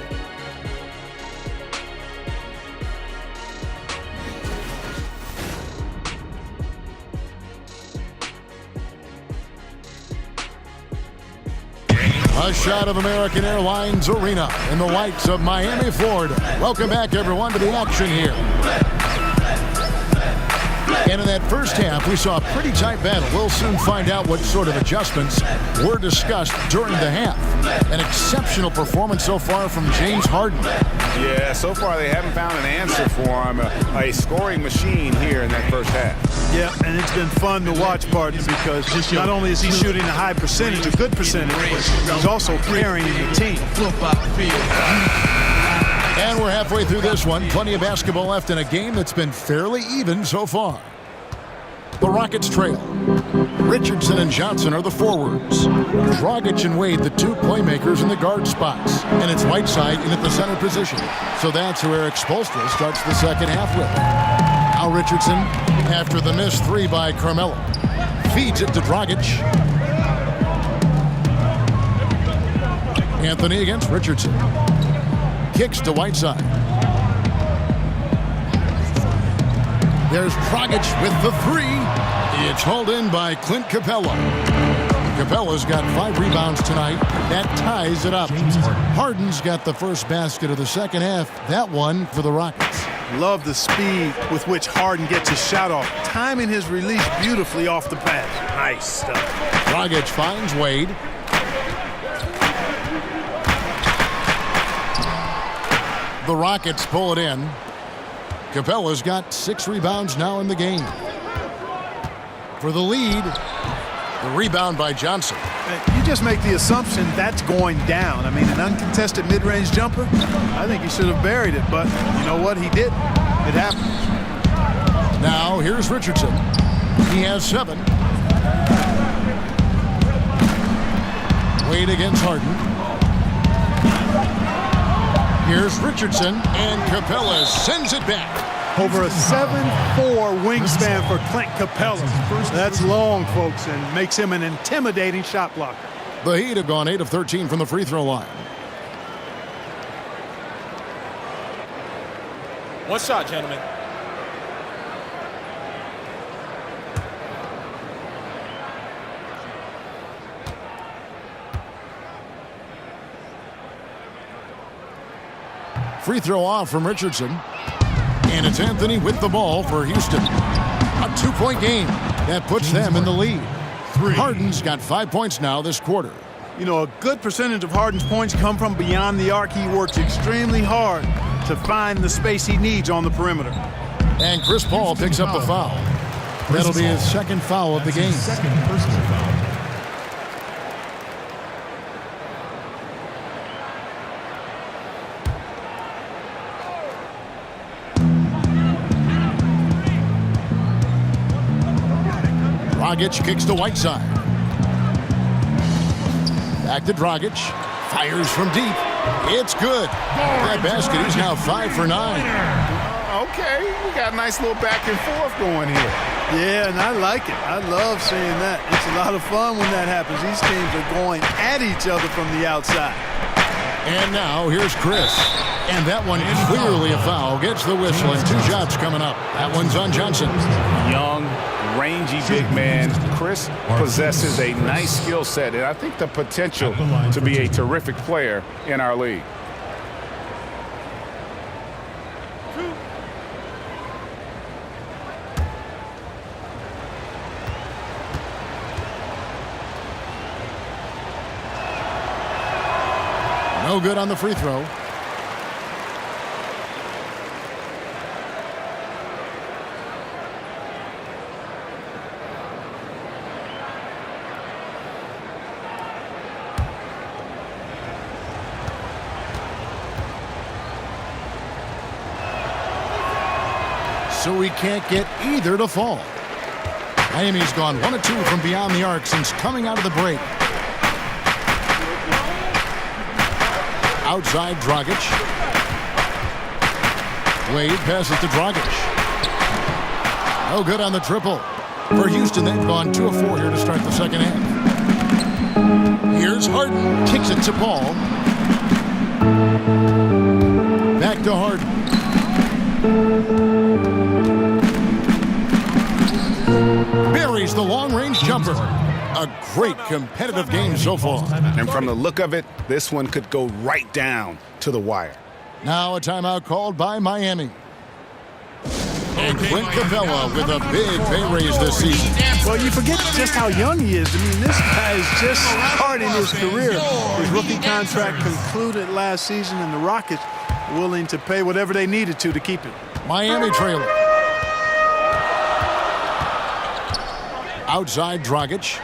A shot of American Airlines Arena in the lights of Miami, Florida. Welcome back, everyone, to the action here. And in that first half, we saw a pretty tight battle. We'll soon find out what sort of adjustments were discussed during the half. An exceptional performance so far from James Harden. Yeah, so far they haven't found an answer for him. A scoring machine here in that first half. Yeah, and it's been fun to watch, partner, because not only is he shooting a high percentage, a good percentage, but he's also carrying the team. And we're halfway through this one. Plenty of basketball left in a game that's been fairly even so far. The Rockets trail. Richardson and Johnson are the forwards. Dragic and Wade, the two playmakers in the guard spots. And it's Whiteside in at the center position. So that's who Eric Spoelstra starts the second half with. Now Richardson, after the missed three by Carmelo, feeds it to Dragic. Anthony against Richardson. Kicks to Whiteside. There's Dragic with the three. It's hauled in by Clint Capella. Capella's got 5 rebounds tonight. That ties it up. Harden's got the first basket of the second half. That one for the Rockets. Love the speed with which Harden gets his shot off, timing his release beautifully off the pass. Nice stuff. Dragic finds Wade. The Rockets pull it in. Capella's got 6 rebounds now in the game. For the lead, the rebound by Johnson. You just make the assumption that's going down. I mean, an uncontested mid-range jumper, I think he should have buried it, but you know what? He didn't. It happened. Now, here's Richardson. He has 7. Wade against Harden. Here's Richardson, and Capella sends it back. Over a 7'4" wingspan for Clint Capella. That's long, folks, and makes him an intimidating shot blocker. The Heat have gone 8 of 13 from the free throw line. One shot, gentlemen. Free throw off from Richardson. And it's Anthony with the ball for Houston. A 2-point game. That puts them in the lead. Harden's got 5 points now this quarter. You know, a good percentage of Harden's points come from beyond the arc. He works extremely hard to find the space he needs on the perimeter. And Chris Paul picks up the foul. That'll be his second foul of the game. Second personal foul. Dragic kicks to Whiteside. Back to Dragic. Fires from deep. It's good. That basket is now 5 for 9. Okay, we got a nice little back and forth going here. Yeah, and I like it. I love seeing that. It's a lot of fun when that happens. These teams are going at each other from the outside. And now here's Chris. And that one clearly a foul. Gets the whistle and 2 shots coming up. That one's on Johnson. Young, rangy big man. Chris possesses a nice skill set, and I think the potential to be a terrific player in our league. No good on the free throw. So we can't get either to fall. Miami's gone 1 of 2 from beyond the arc since coming out of the break. Outside Dragic. Wade passes to Dragic. No good on the triple. For Houston, they've gone 2 of 4 here to start the second half. Here's Harden. Kicks it to Paul. Back to Harden. Buries the long-range jumper. A great competitive game so far. And from the look of it, this one could go right down to the wire. Now a timeout called by Miami. And Clint Capella with a big pay raise this season. Well, you forget just how young he is. I mean, this guy is just starting his career. His rookie contract concluded last season, and the Rockets willing to pay whatever they needed to keep him. Miami trailer. Outside Dragic.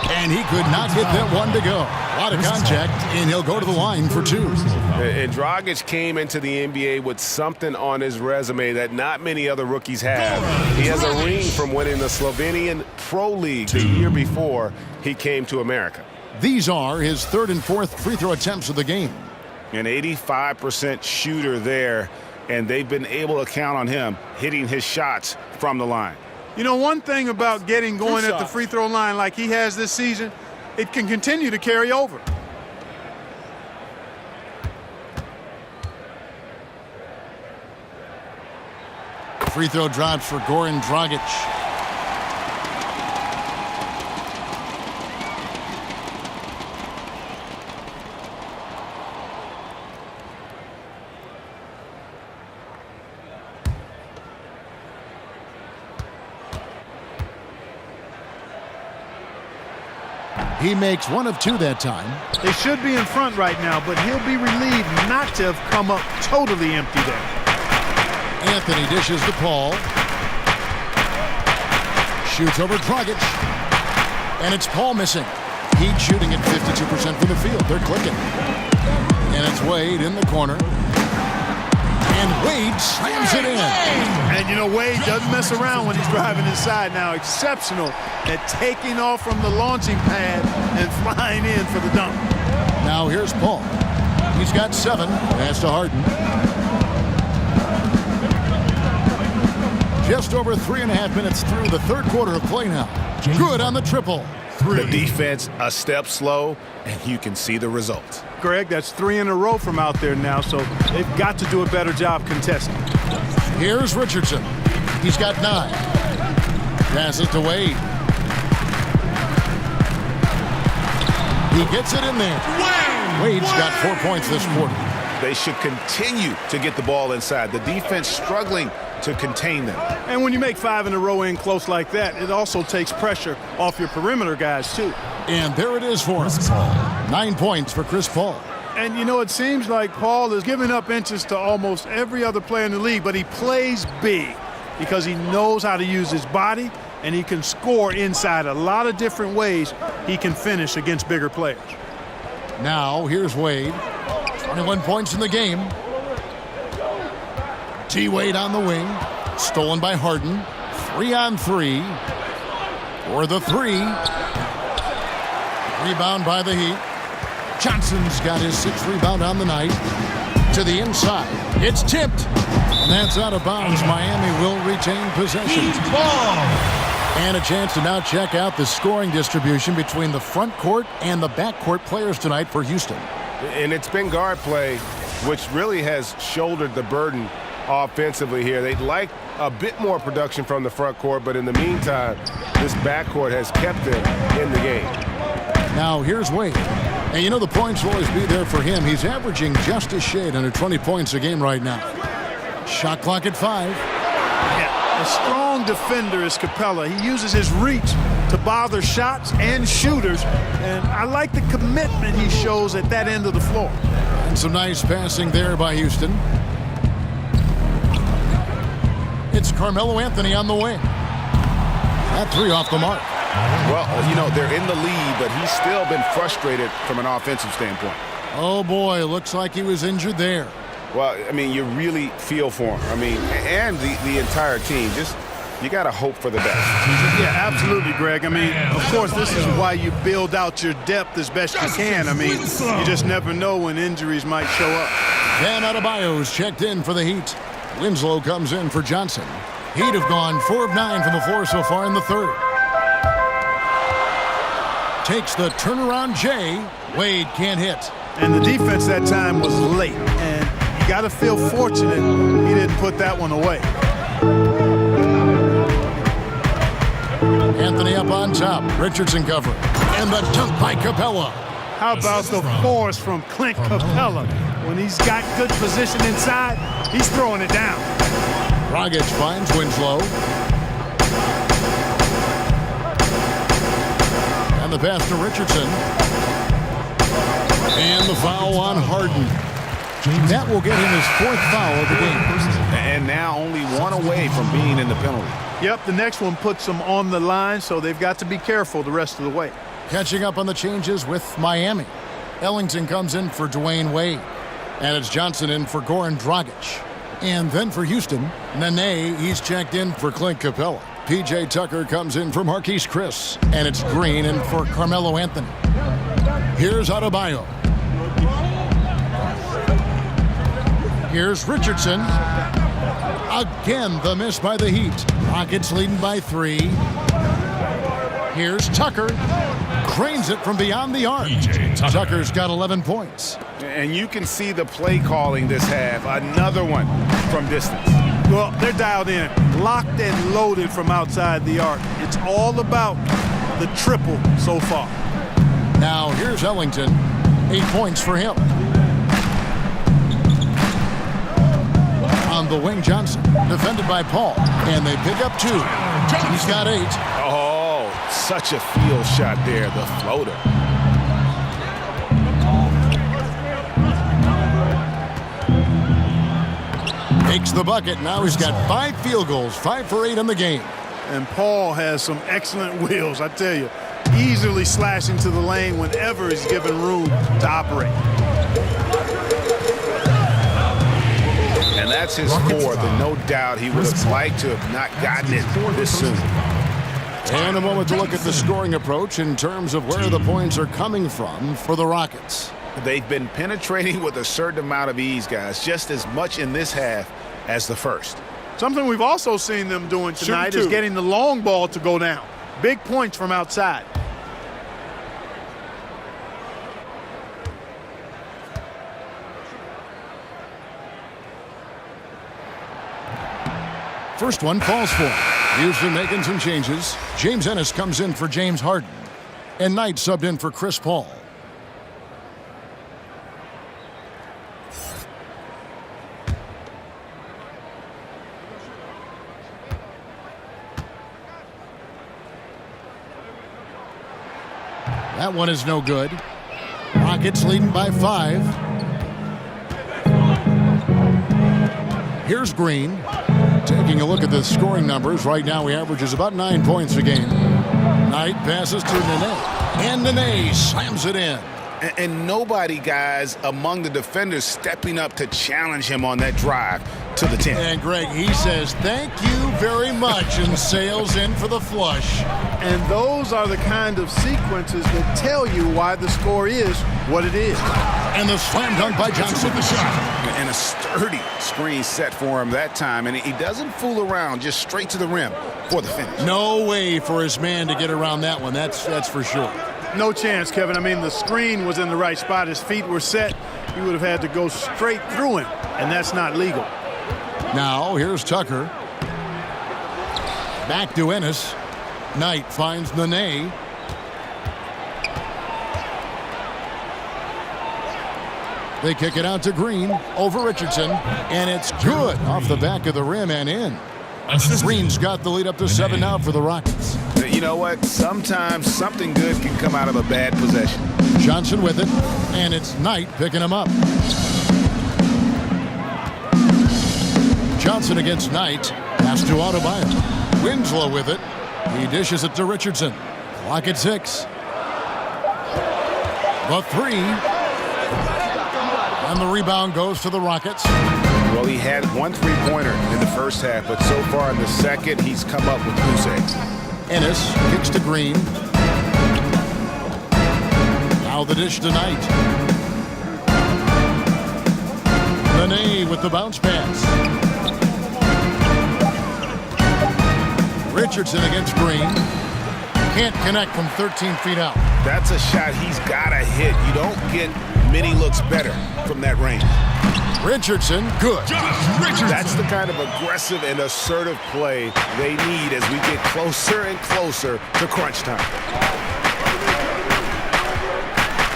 And he could not get that one to go. A lot of contact, and he'll go to the line for two. And Dragic came into the NBA with something on his resume that not many other rookies have. He has a ring from winning the Slovenian Pro League the year before he came to America. These are his third and fourth free throw attempts of the game. An 85% shooter there, and they've been able to count on him hitting his shots from the line. You know, one thing about getting going at the free throw line like he has this season, it can continue to carry over. Free throw drops for Goran Dragic. He makes one of two that time. They should be in front right now, but he'll be relieved not to have come up totally empty there. Anthony dishes to Paul. Shoots over Dragic. And it's Paul missing. Heat shooting at 52% from the field. They're clicking. And it's Wade in the corner. And Wade slams it in. And you know, Wade doesn't mess around when he's driving inside now. Exceptional at taking off from the launching pad and flying in for the dunk. Now here's Paul. He's got 7. Pass to Harden. Just over 3.5 minutes through the third quarter of play now. Good on the triple. The defense a step slow, and you can see the results. Greg, that's 3 in a row from out there now, so they've got to do a better job contesting. Here's Richardson. He's got 9. Passes to Wade. He gets it in there. Wade's got 4 points this quarter. They should continue to get the ball inside. The defense struggling to contain them. And when you make 5 in a row in close like that, it also takes pressure off your perimeter guys, too. And there it is for him. 9 points for Chris Paul. And, you know, it seems like Paul is giving up inches to almost every other player in the league, but he plays big because he knows how to use his body, and he can score inside a lot of different ways. He can finish against bigger players. Now, here's Wade. 21 points in the game. T. Wade on the wing. Stolen by Harden. 3-on-3. For the 3. Rebound by the Heat. Johnson's got his 6th rebound on the night. To the inside. It's tipped. And that's out of bounds. Miami will retain possession. And a chance to now check out the scoring distribution between the front court and the back court players tonight for Houston. And it's been guard play, which really has shouldered the burden offensively here. They'd like a bit more production from the front court, but in the meantime, this backcourt has kept them in the game. Now here's Wade. And you know the points will always be there for him. He's averaging just a shade under 20 points a game right now. Shot clock at 5. Yeah, a strong defender is Capella. He uses his reach to bother shots and shooters, and I like the commitment he shows at that end of the floor. And some nice passing there by Houston. It's Carmelo Anthony on the wing. That 3 off the mark. Well, you know, they're in the lead, but he's still been frustrated from an offensive standpoint. Oh, boy, looks like he was injured there. Well, I mean, you really feel for him. I mean, and the entire team. Just, you got to hope for the best. Yeah, absolutely, Greg. I mean, of course, this is why you build out your depth as best you can. I mean, you just never know when injuries might show up. Dan Adebayo's checked in for the Heat. Winslow comes in for Johnson. Heat have gone 4 of 9 from the floor so far in the third. Takes the turnaround J. Wade can't hit. And the defense that time was late. And you got to feel fortunate he didn't put that one away. Anthony up on top. Richardson cover. And the dunk by Capella. How about the force from Clint Capella? When he's got good position inside, he's throwing it down. Dragic finds Winslow. And the pass to Richardson. And the foul on Harden. That will get him his 4th foul of the game. And now only one away from being in the penalty. Yep, the next one puts them on the line, so they've got to be careful the rest of the way. Catching up on the changes with Miami. Ellington comes in for Dwayne Wade. And it's Johnson in for Goran Dragic. And then for Houston, Nene, he's checked in for Clint Capella. P.J. Tucker comes in for Marquise Chris. And it's Green in for Carmelo Anthony. Here's Adebayo. Here's Richardson. Again, the miss by the Heat. Rockets leading by 3. Here's Tucker. Cranes it from beyond the arc. Tucker's got 11 points. And you can see the play calling this half. Another one from distance. Well, they're dialed in, locked and loaded from outside the arc. It's all about the triple so far. Now here's Ellington. 8 points for him. On the wing, Johnson, defended by Paul. And they pick up 2. He's got 8. Oh, such a field shot there, the floater. Makes the bucket. Now he's got 5 field goals, 5 for 8 in the game. And Paul has some excellent wheels, I tell you. Easily slashing to the lane whenever he's given room to operate. And that's his 4th, and no doubt he would have liked to have not gotten it this soon. And a moment to look at the scoring approach in terms of where the points are coming from for the Rockets. They've been penetrating with a certain amount of ease, guys, just as much in this half as the first. Something we've also seen them doing tonight is getting the long ball to go down. Big points from outside. First one falls for him. Houston making some changes. James Ennis comes in for James Harden. And Knight subbed in for Chris Paul. That one is no good. Rockets leading by 5. Here's Green. Taking a look at the scoring numbers, right now he averages about 9 points a game. Knight passes to Nene. And Nene slams it in. And nobody, guys, among the defenders stepping up to challenge him on that drive to the 10. And Greg, he says, thank you very much, and sails in for the flush. And those are the kind of sequences that tell you why the score is what it is. And the slam dunk by Johnson. The shot. And a sturdy screen set for him that time. And he doesn't fool around, just straight to the rim for the finish. No way for his man to get around that one. That's for sure. No chance, Kevin. I mean, the screen was in the right spot. His feet were set. He would have had to go straight through him, and that's not legal. Now, here's Tucker. Back to Ennis. Knight finds Nene. They kick it out to Green over Richardson, and it's good off the back of the rim and in. Green's got the lead up to 7 now for the Rockets. You know what? Sometimes something good can come out of a bad possession. Johnson with it, and it's Knight picking him up. Johnson against Knight. Pass to Adebayo. Winslow with it. He dishes it to Richardson. Clock at 6. The 3. And the rebound goes to the Rockets. Well, he had 1 3-pointer in the first half, but so far in the second, he's come up with goose eggs. Ennis kicks to Green. Now the dish to Knight. Nene with the bounce pass. Richardson against Green. Can't connect from 13 feet out. That's a shot he's got to hit. You don't get many looks better from that range. Richardson, good. That's the kind of aggressive and assertive play they need as we get closer and closer to crunch time.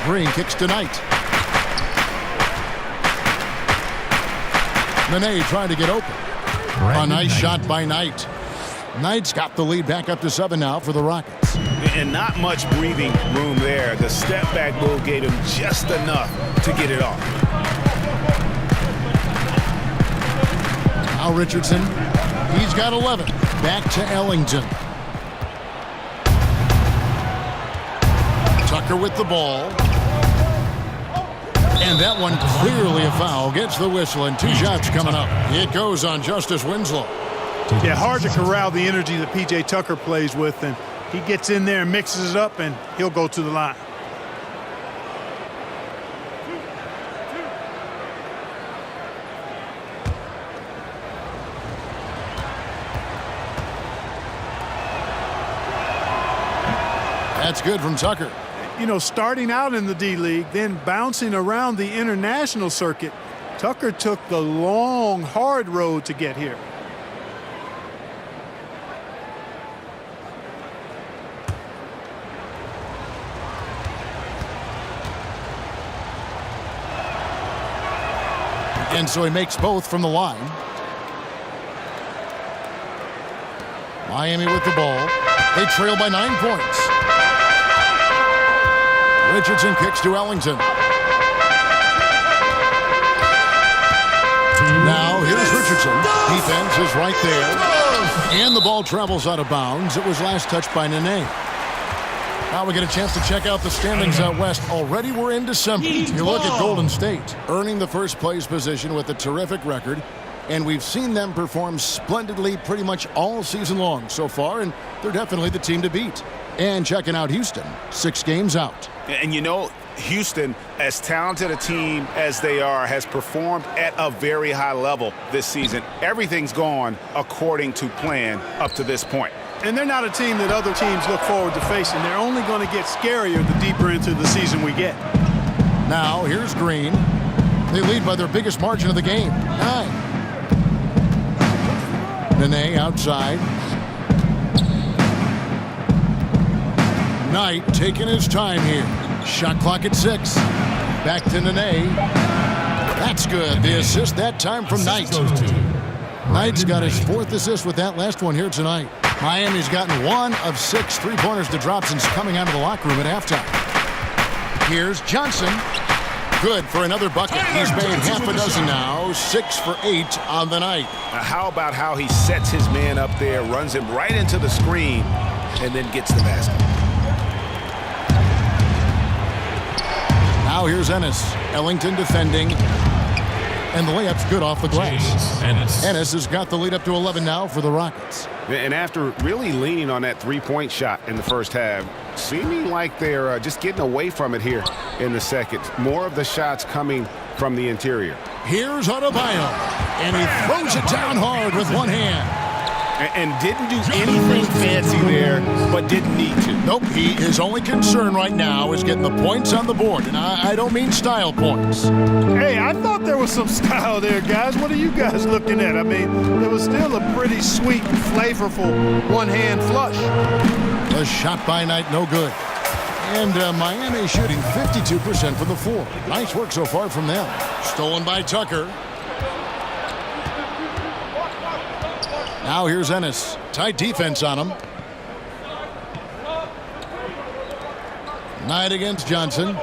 Green kicks to Knight. Nene trying to get open. A nice shot by Knight. Knight's got the lead back up to 7 now for the Rockets. And not much breathing room there. The step-back move gave him just enough to get it off. Now Richardson, he's got 11. Back to Ellington. Tucker with the ball. And that one clearly a foul. Gets the whistle and 2 shots coming up. It goes on Justice Winslow. Yeah, hard to corral the energy that P.J. Tucker plays with, and he gets in there and mixes it up, and he'll go to the line. That's good from Tucker. You know, starting out in the D-League, then bouncing around the international circuit, Tucker took the long, hard road to get here. And so he makes both from the line. Miami with the ball. They trail by 9 points. Richardson kicks to Ellington. Now here's Richardson. Defense is right there. And the ball travels out of bounds. It was last touched by Nene. Now we get a chance to check out the standings out west. Already we're in December. You look at Golden State, earning the first place position with a terrific record. And we've seen them perform splendidly pretty much all season long so far, and they're definitely the team to beat. And checking out Houston, 6 games out. And you know, Houston, as talented a team as they are, has performed at a very high level this season. Everything's gone according to plan up to this point. And they're not a team that other teams look forward to facing. They're only going to get scarier the deeper into the season we get. Now, here's Green. They lead by their biggest margin of the game, 9. Nene outside. Knight taking his time here. Shot clock at 6. Back to Nene. That's good. The assist that time from Knight. Knight's got his 4th assist with that last one here tonight. Miami's gotten 1 of 6 3-pointers to drop since coming out of the locker room at halftime. Here's Johnson. Good for another bucket. He's made half a dozen now, 6 for 8 on the night. How about how he sets his man up there, runs him right into the screen, and then gets the basket. Now here's Ennis. Ellington defending. And the layup's good off the glass. Ennis has got the lead up to 11 now for the Rockets. And after really leaning on that 3-point shot in the first half, seeming like they're just getting away from it here in the second. More of the shots coming from the interior. Here's Adebayo, and he throws it down hard with one hand. And didn't do anything fancy there, but didn't need to. Nope, his only concern right now is getting the points on the board, and I don't mean style points. Hey, I thought there was some style there, guys. What are you guys looking at? I mean, there was still a pretty sweet, flavorful one-hand flush. A shot by Knight, no good. And Miami shooting 52% from the floor. Nice work so far from them. Stolen by Tucker. Now here's Ennis. Tight defense on him. Knight against Johnson.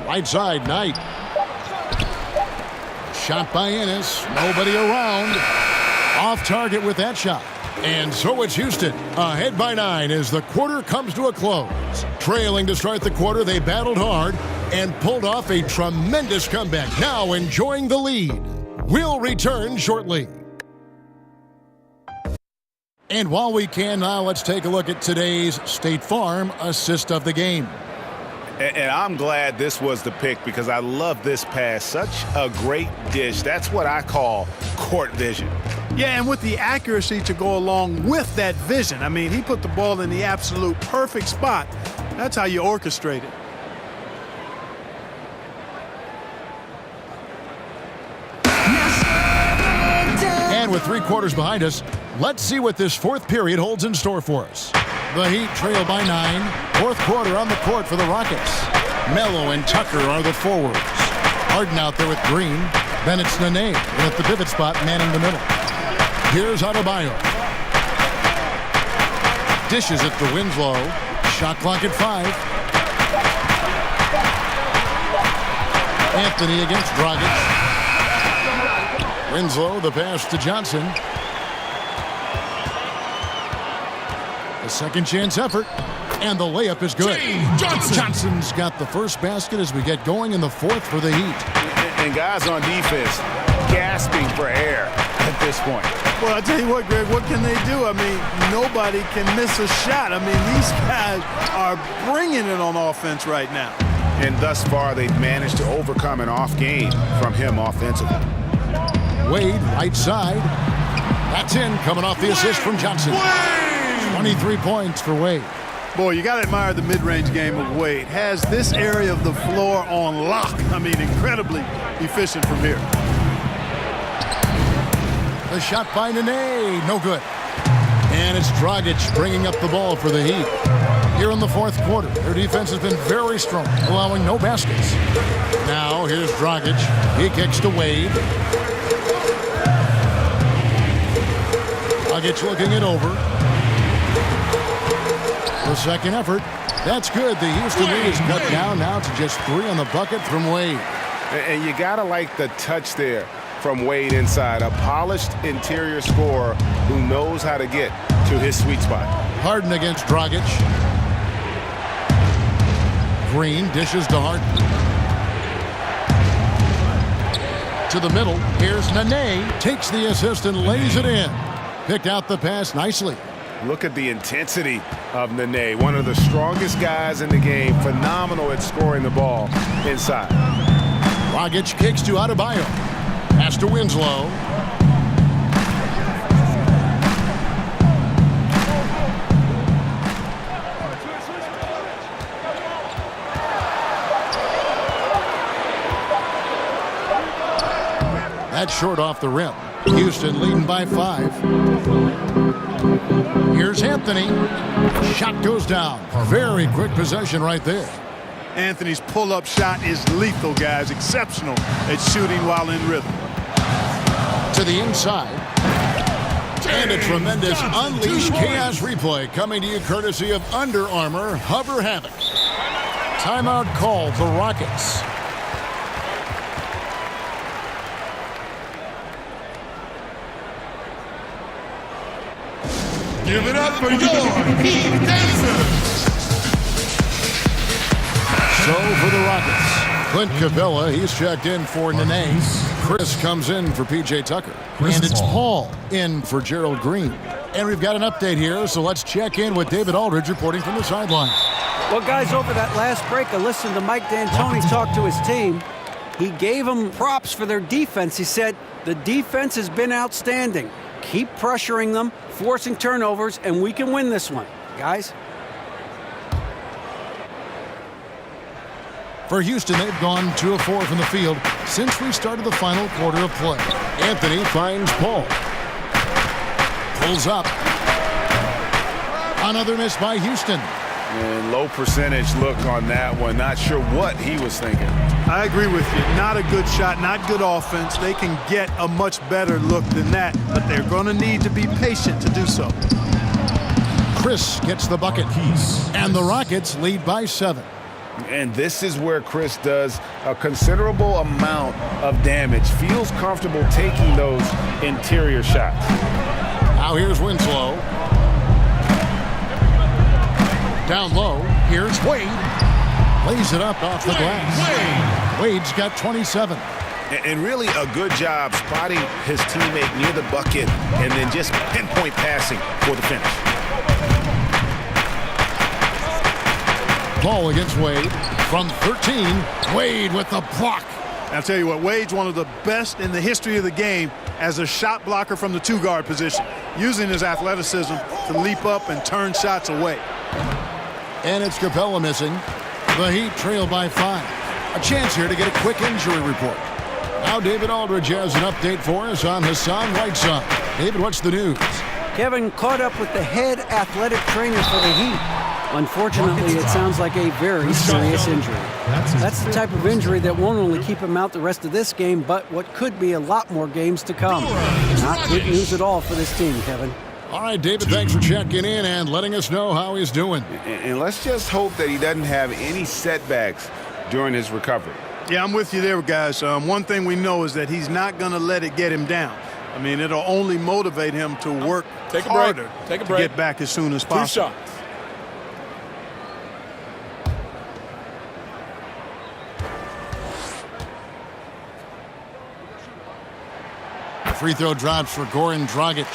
Right side, Knight. Shot by Ennis. Nobody around. Off target with that shot. And so it's Houston, ahead by 9 as the quarter comes to a close. Trailing to start the quarter, they battled hard and pulled off a tremendous comeback. Now enjoying the lead. We'll return shortly. And while we can now, let's take a look at today's State Farm assist of the game. And I'm glad this was the pick because I love this pass. Such a great dish. That's what I call court vision. Yeah, and with the accuracy to go along with that vision. I mean, he put the ball in the absolute perfect spot. That's how you orchestrate it. And with 3 quarters behind us, let's see what this 4th period holds in store for us. The Heat trail by 9. 4th quarter on the court for the Rockets. Melo and Tucker are the forwards. Harden out there with Green. Then it's Nene at the pivot spot manning the middle. Here's Adebayo. Dishes it to Winslow. Shot clock at 5. Anthony against Dragic. Winslow, the pass to Johnson. A second chance effort. And the layup is good. Johnson's got the first basket as we get going in the 4th for the Heat. And guys on defense gasping for air at this point. Well, I tell you what, Greg, what can they do? I mean, nobody can miss a shot. I mean, these guys are bringing it on offense right now. And thus far, they've managed to overcome an off game from him offensively. Wade, right side. That's in, coming off the assist from Johnson. 23 points for Wade. Boy, you got to admire the mid-range game of Wade. Has this area of the floor on lock. I mean, incredibly efficient from here. The shot by Nene, no good. And it's Dragic bringing up the ball for the Heat. Here in the 4th quarter, their defense has been very strong, allowing no baskets. Now, here's Dragic. He kicks to Wade. Dragic looking it over. The second effort. That's good. The Houston lead is cut down now to just 3 on the bucket from Wade. And you got to like the touch there from Wade inside. A polished interior scorer who knows how to get to his sweet spot. Harden against Dragic. Green dishes to Harden. To the middle. Here's Nene. Takes the assist and lays it in. Picked out the pass nicely. Look at the intensity of Nene, one of the strongest guys in the game, phenomenal at scoring the ball inside. Dragic kicks to Adebayo. Pass to Winslow. That's short off the rim. Houston leading by 5. Here's Anthony. Shot goes down. Very quick possession right there. Anthony's pull-up shot is lethal, guys. Exceptional at shooting while in rhythm. To the inside. And a tremendous Unleash Chaos replay coming to you courtesy of Under Armour Hover Havoc. Timeout called the Rockets. Give it up for your Heat Dancers. So for the Rockets, Clint Capella, he's checked in for Nene. Chris comes in for P.J. Tucker. And it's Paul in for Gerald Green. And we've got an update here, so let's check in with David Aldridge reporting from the sideline. Well, guys, over that last break, I listened to Mike D'Antoni talk to his team. He gave them props for their defense. He said, the defense has been outstanding. Keep pressuring them, forcing turnovers, and we can win this one. Guys? For Houston, they've gone 2 of 4 from the field since we started the final quarter of play. Anthony finds Paul. Pulls up. Another miss by Houston. And low percentage look on that one. Not sure what he was thinking. I agree with you. Not a good shot, not good offense. They can get a much better look than that, but they're going to need to be patient to do so. Chris gets the bucket. And the Rockets lead by 7. And this is where Chris does a considerable amount of damage. Feels comfortable taking those interior shots. Now here's Winslow. Down low, here's Wade. Lays it up off the glass. Wade's got 27. And really a good job spotting his teammate near the bucket and then just pinpoint passing for the finish. Paul against Wade. From 13, Wade with the block. I'll tell you what, Wade's one of the best in the history of the game as a shot blocker from the two-guard position, using his athleticism to leap up and turn shots away. And it's Capella missing. The Heat trail by 5. A chance here to get a quick injury report. Now David Aldridge has an update for us on Hassan Whiteside. David, what's the news? Kevin caught up with the head athletic trainer for the Heat. Unfortunately, it sounds like a very serious injury. That's the type of injury that won't only keep him out the rest of this game, but what could be a lot more games to come. Not good news at all for this team, Kevin. All right, David, thanks for checking in and letting us know how he's doing. And let's just hope that he doesn't have any setbacks during his recovery. Yeah, I'm with you there, guys. One thing we know is that he's not going to let it get him down. I mean, it'll only motivate him to work harder to get back as soon as possible. 2 shots. Free throw drops for Goran Dragic.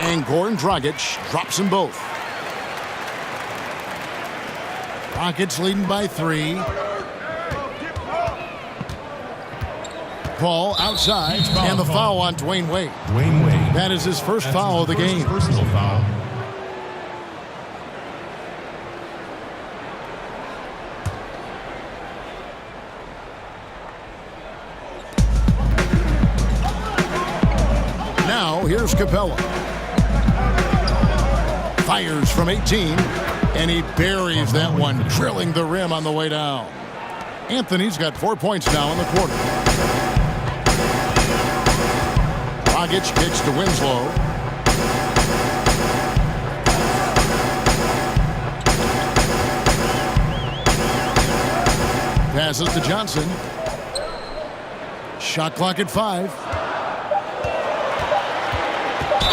And Goran Dragic drops them both. Rockets leading by 3. Paul outside, and the foul on Dwayne Wade. Dwayne Wade. That is his first foul of the game. Personal foul. Now here's Capella. Fires from 18, and he buries that one, drilling the rim on the way down. Anthony's got 4 points now in the quarter. Dragic kicks to Winslow. Passes to Johnson. Shot clock at 5.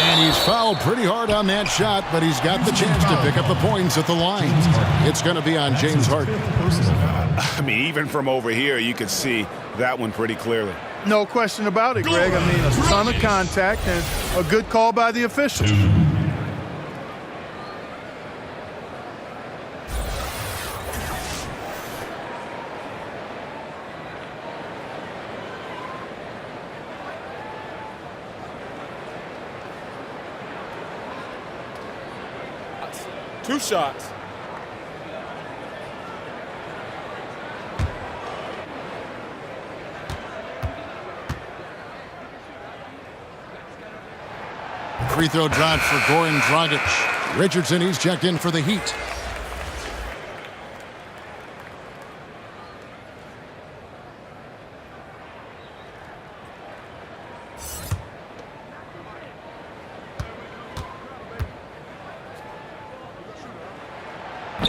And he's fouled pretty hard on that shot, but he's got the chance to pick up the points at the line. It's going to be on James Harden. I mean, even from over here, you could see that one pretty clearly. No question about it, Greg. I mean, a ton of contact and a good call by the official. 2 shots. Free throw drops for Goran Dragic. Richardson, he's checked in for the Heat.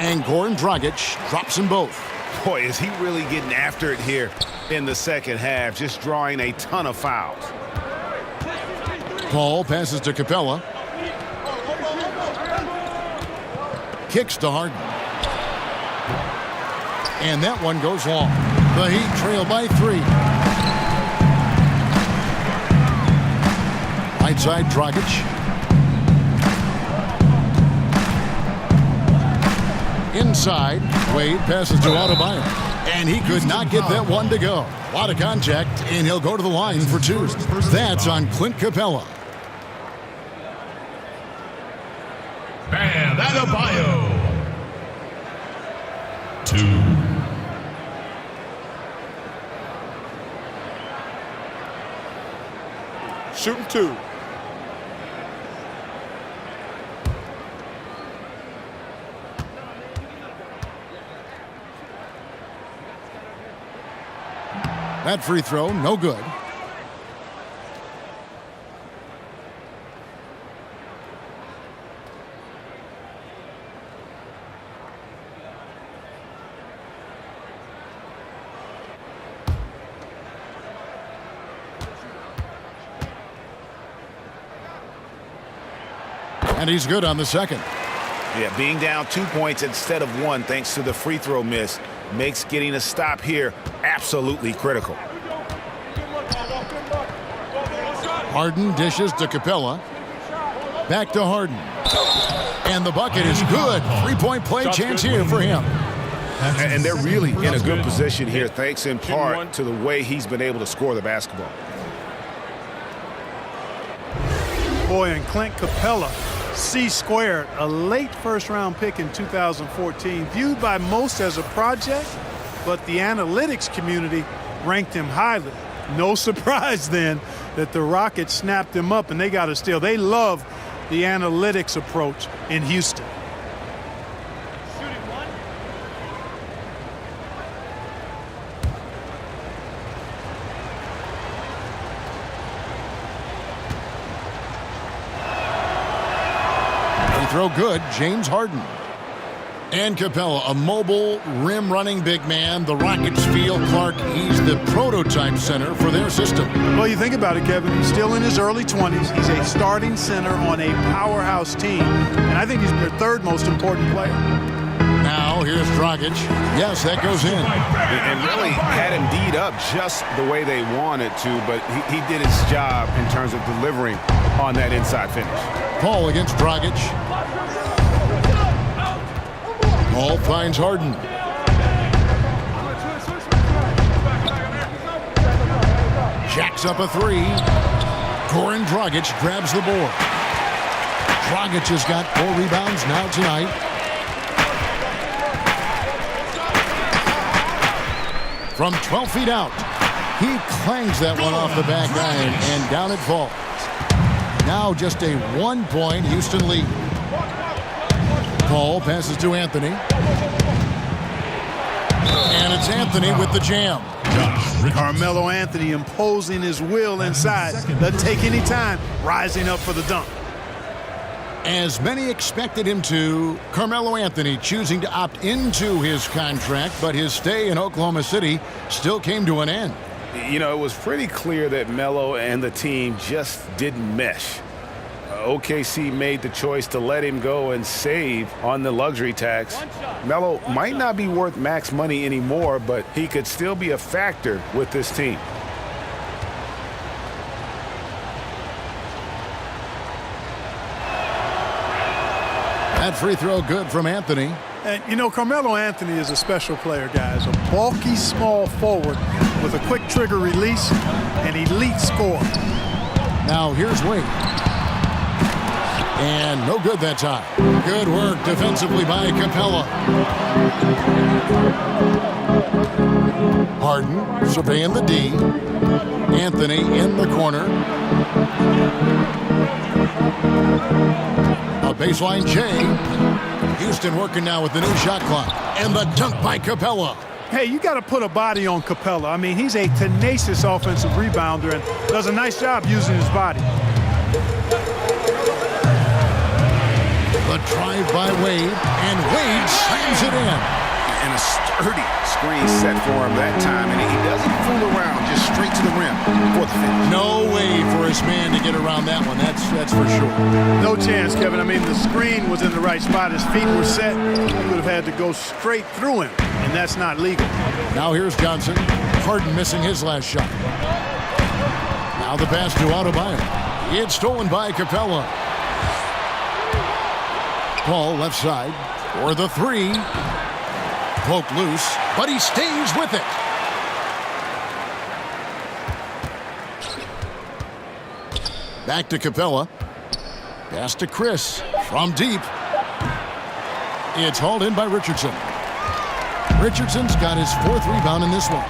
And Goran Dragic drops them both. Boy, is he really getting after it here in the second half, just drawing a ton of fouls. Paul passes to Capella. Kicks to Harden. And that one goes long. The Heat trail by 3. Right side, Dragic. Inside, Wade passes to Adebayo. And he could not get that one to go. A lot of contact, and he'll go to the line for 2. That's on Clint Capella. Bam, Adebayo. 2. Shooting 2. That free throw, no good. And he's good on the second. Yeah, being down 2 points instead of 1 thanks to the free throw miss makes getting a stop here absolutely critical. Harden dishes to Capella. Back to Harden. And the bucket is good. 3-point play chance here for him. And they're really in a good position here, thanks in part to the way he's been able to score the basketball. Boy, and Clint Capella, C-squared, a late first-round pick in 2014, viewed by most as a project, but the analytics community ranked him highly. No surprise then that the Rockets snapped him up and they got a steal. They love the analytics approach in Houston. Throw good, James Harden. And Capella, a mobile, rim-running big man. The Rockets feel Clark, he's the prototype center for their system. Well, you think about it, Kevin. He's still in his early 20s. He's a starting center on a powerhouse team. And I think he's their third most important player. Now, here's Dragic. Yes, that goes in. And really had him D'd up just the way they wanted to, but he did his job in terms of delivering on that inside finish. Paul against Dragic. Paul finds Harden. Jacks up a three. Goran Dragic grabs the board. Dragic has got 4 rebounds now tonight. From 12 feet out, he clangs that one off the back iron, and down it falls. Now just a 1-point Houston lead. Paul passes to Anthony. And it's Anthony with the jam. Carmelo Anthony imposing his will inside. Doesn't take any time, rising up for the dunk. As many expected him to, Carmelo Anthony choosing to opt into his contract, but his stay in Oklahoma City still came to an end. You know, it was pretty clear that Melo and the team just didn't mesh. OKC made the choice to let him go and save on the luxury tax. Melo might not be worth max money anymore, but he could still be a factor with this team. That free throw good from Anthony. And, you know, Carmelo Anthony is a special player, guys. A bulky, small forward with a quick trigger release, an elite scorer. Now here's Wade. And no good that time. Good work defensively by Capella. Harden surveying the D. Anthony in the corner. A baseline J. Houston working now with the new shot clock. And the dunk by Capella. Hey, you got to put a body on Capella. I mean, he's a tenacious offensive rebounder and does a nice job using his body. The drive by Wade, and Wade slams it in. And a sturdy screen set for him that time, and he doesn't fool around, just straight to the rim for the finish. No way for his man to get around that one, that's for sure. No chance, Kevin. I mean, the screen was in the right spot. His feet were set. He would have had to go straight through him, and that's not legal. Now here's Johnson. Harden missing his last shot. Now the pass to Adebayo. It's stolen by Capella. Paul left side for the three. Poke loose, but he stays with it. Back to Capella. Pass to Chris from deep. It's hauled in by Richardson. Richardson's got his 4th rebound in this one.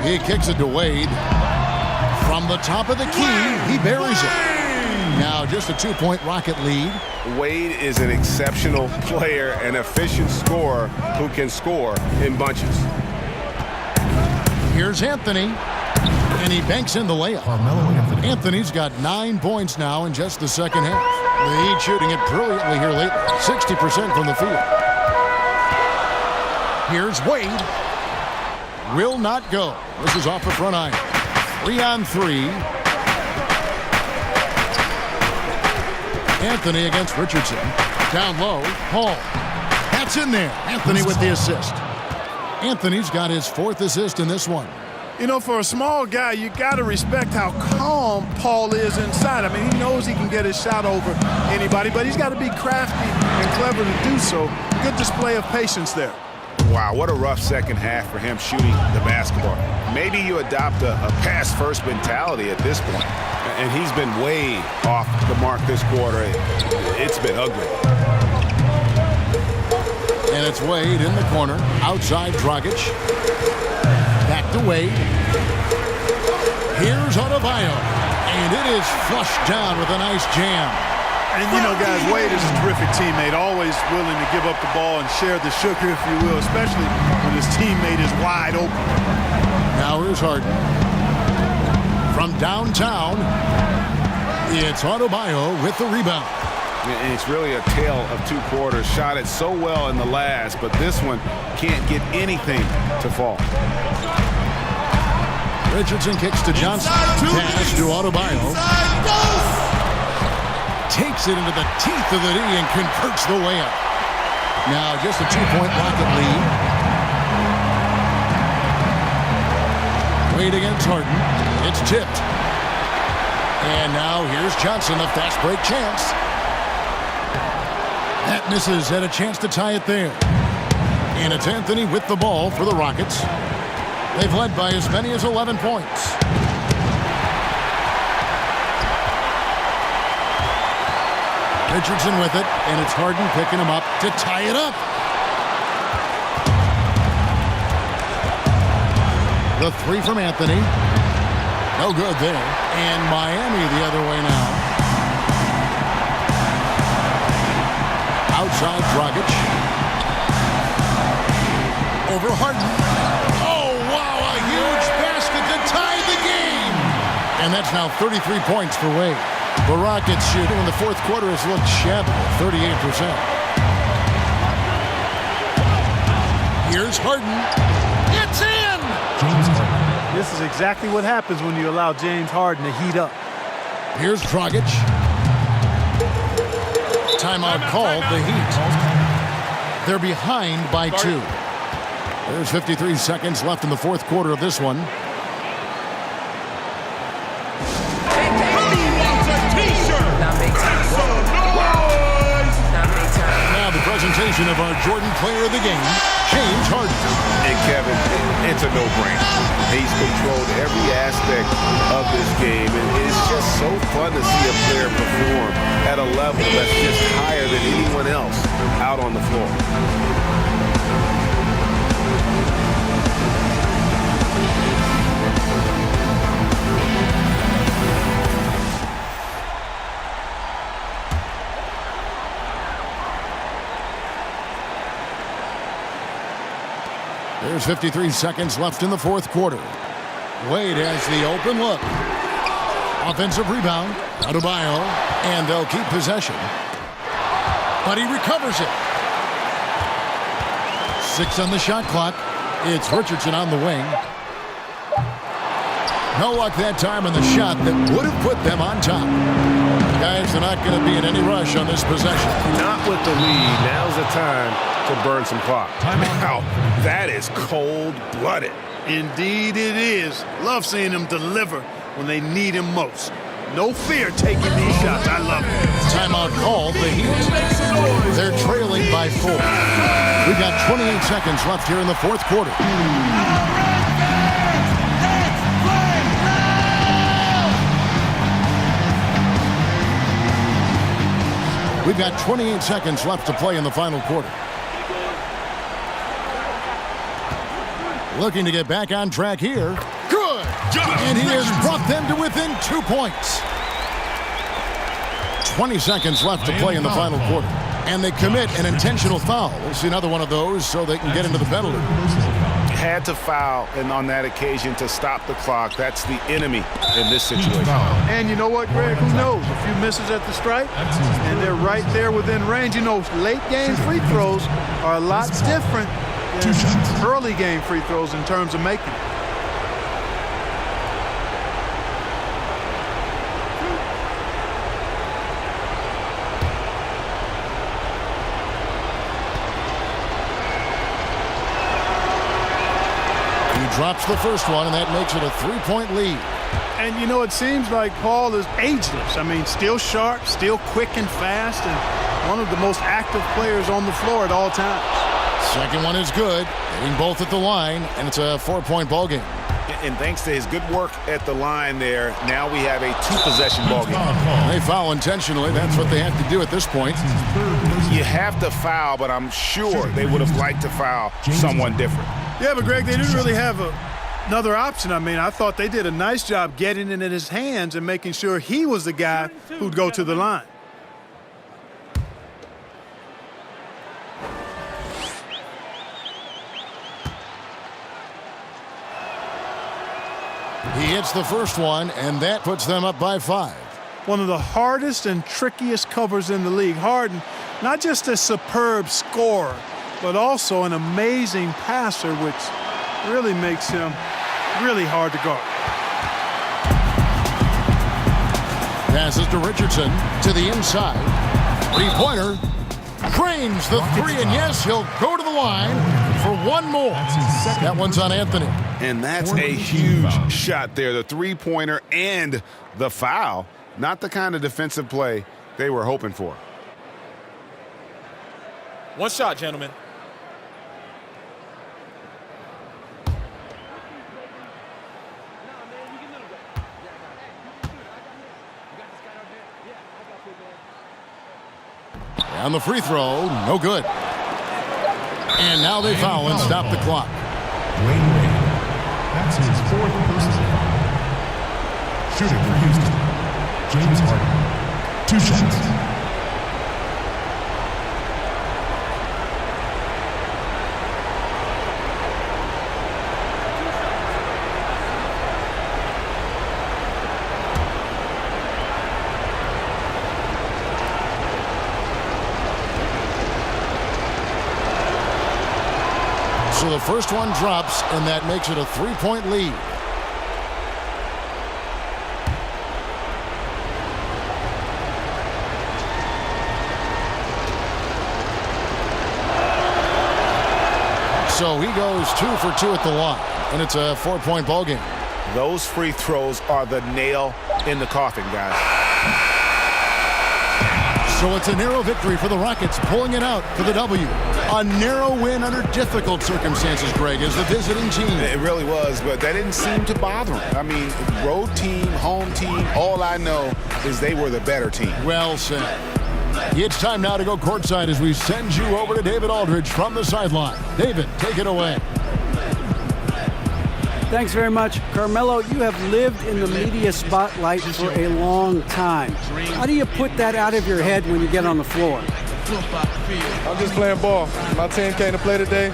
He kicks it to Wade. From the top of the key, he buries it. Now just a 2-point Rocket lead. Wade is an exceptional player, an efficient scorer who can score in bunches. Here's Anthony, and he banks in the layup. Anthony's got 9 points now in just the second half. The Heat shooting it brilliantly here lately, 60% from the field. Here's Wade. Will not go. This is off the front iron. 3-on-3. Anthony against Richardson. Down low, Paul. That's in there. Anthony with the assist. Anthony's got his 4th assist in this one. You know, for a small guy, you got to respect how calm Paul is inside. I mean, he knows he can get his shot over anybody, but he's got to be crafty and clever to do so. Good display of patience there. Wow, what a rough second half for him shooting the basketball. Maybe you adopt a pass-first mentality at this point. And he's been way off the mark this quarter. It's been ugly. And it's Wade in the corner, outside Dragic. Back to Wade. Here's Adebayo. And it is flushed down with a nice jam. And, you know, guys, Wade is a terrific teammate, always willing to give up the ball and share the sugar, if you will, especially when his teammate is wide open. Now here's Harden. From downtown, it's Adebayo with the rebound. And it's really a tale of 2 quarters. Shot it so well in the last, but this one can't get anything to fall. Richardson kicks to Johnson. Pass to Adebayo. Takes it into the teeth of the D and converts the layup. Now just a 2-point Rocket lead. Wade against Harden. It's tipped. And now here's Johnson, the fast break chance. That misses, had a chance to tie it there. And it's Anthony with the ball for the Rockets. They've led by as many as 11 points. Richardson with it, and it's Harden picking him up to tie it up. The 3 from Anthony. No good there. And Miami the other way now. Outside Dragic. Over Harden. Oh, wow, a huge basket to tie the game. And that's now 33 points for Wade. The Rockets shooting in the 4th quarter has looked shabby, 38%. Here's Harden. It's in! This is exactly what happens when you allow James Harden to heat up. Here's Dragic. Timeout called, the Heat. They're behind by 2. There's 53 seconds left in the 4th quarter of this one. Now the presentation of our Jordan Player of the Game, James Harden. And Kevin, it's a no-brainer. He's controlled every aspect of this game, and it's just so fun to see a player perform at a level that's just higher than anyone else out on the floor. There's 53 seconds left in the 4th quarter. Wade has the open look. Offensive rebound. Adebayo. And they'll keep possession. But he recovers it. 6 on the shot clock. It's Richardson on the wing. No luck that time on the shot that would have put them on top. Guys are not going to be in any rush on this possession. Not with the lead. Now's the time to burn some clock. Now, that is cold-blooded. Indeed it is. Love seeing them deliver when they need him most. No fear taking these shots. I love it. Timeout called, the Heat. They're trailing by 4. We've got 28 seconds left here in the 4th quarter. We've got 28 seconds left to play in the final quarter. Looking to get back on track here. Good! And he has brought them to within 2 points. 20 seconds left to play in the final quarter. And they commit an intentional foul. We'll see another one of those so they can get into the penalty. Had to foul, and on that occasion to stop the clock. That's the enemy in this situation. And you know what, Greg? Who knows? A few misses at the stripe, and they're right there within range. You know, late game free throws are a lot different than early game free throws in terms of making. drops the first one, and that makes it a 3-point lead. And, you know, it seems like Paul is ageless. I mean, still sharp, still quick and fast, and one of the most active players on the floor at all times. Second one is good, hitting both at the line, and it's a 4-point ball game. And thanks to his good work at the line there, now we have a 2-possession ball game. They foul intentionally. That's what they have to do at this point. You have to foul, but I'm sure they would have liked to foul someone different. Yeah, but Greg, they didn't really have another option. I mean, I thought they did a nice job getting it in his hands and making sure he was the guy who'd go to the line. He hits the first one, and that puts them up by 5. One of the hardest and trickiest covers in the league. Harden, not just a superb scorer, but also an amazing passer, which really makes him really hard to guard. Passes to Richardson to the inside. Three-pointer. Drains the three, and yes, he'll go to the line for one more. That one's on Anthony. And that's a huge shot there. The three-pointer and the foul. Not the kind of defensive play they were hoping for. One shot, gentlemen. On the free throw, no good. And now they foul and stop the clock. Wayne Wade. That's his 4th personal. Shooting for Houston, James Harden. 2 shots. So the first one drops, and that makes it a 3-point lead. So he goes 2 for 2 at the line, and it's a 4-point ball game. Those free throws are the nail in the coffin, guys. So it's a narrow victory for the Rockets, pulling it out for the W. A narrow win under difficult circumstances, Greg, as the visiting team. It really was, but that didn't seem to bother them. I mean, road team, home team, all I know is they were the better team. Well said. It's time now to go courtside as we send you over to David Aldridge from the sideline. David, take it away. Thanks very much. Carmelo, you have lived in the media spotlight for a long time. How do you put that out of your head when you get on the floor? I'm just playing ball. My team came to play today.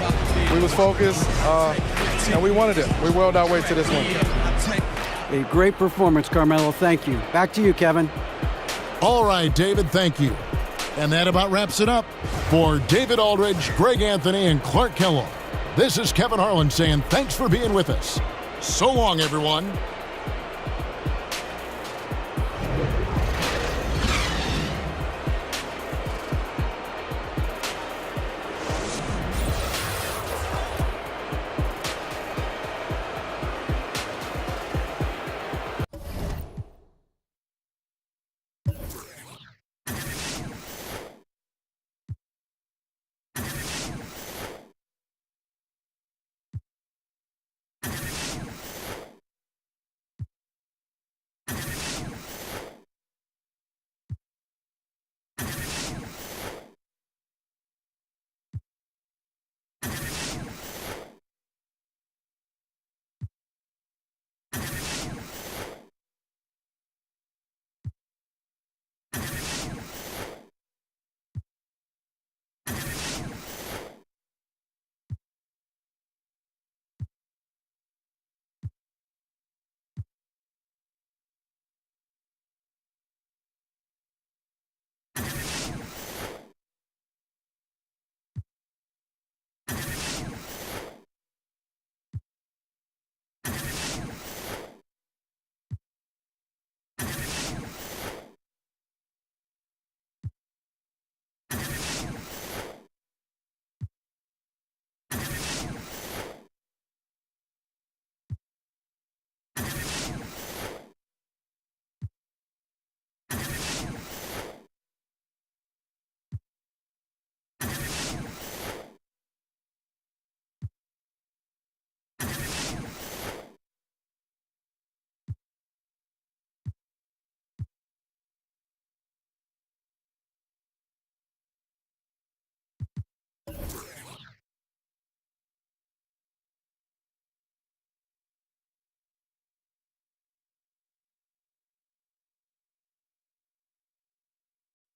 We was focused, and we wanted it. We willed our way to this one. A great performance, Carmelo. Thank you. Back to you, Kevin. All right, David, thank you. And that about wraps it up. For David Aldridge, Greg Anthony, and Clark Kellogg, this is Kevin Harlan saying thanks for being with us. So long, everyone.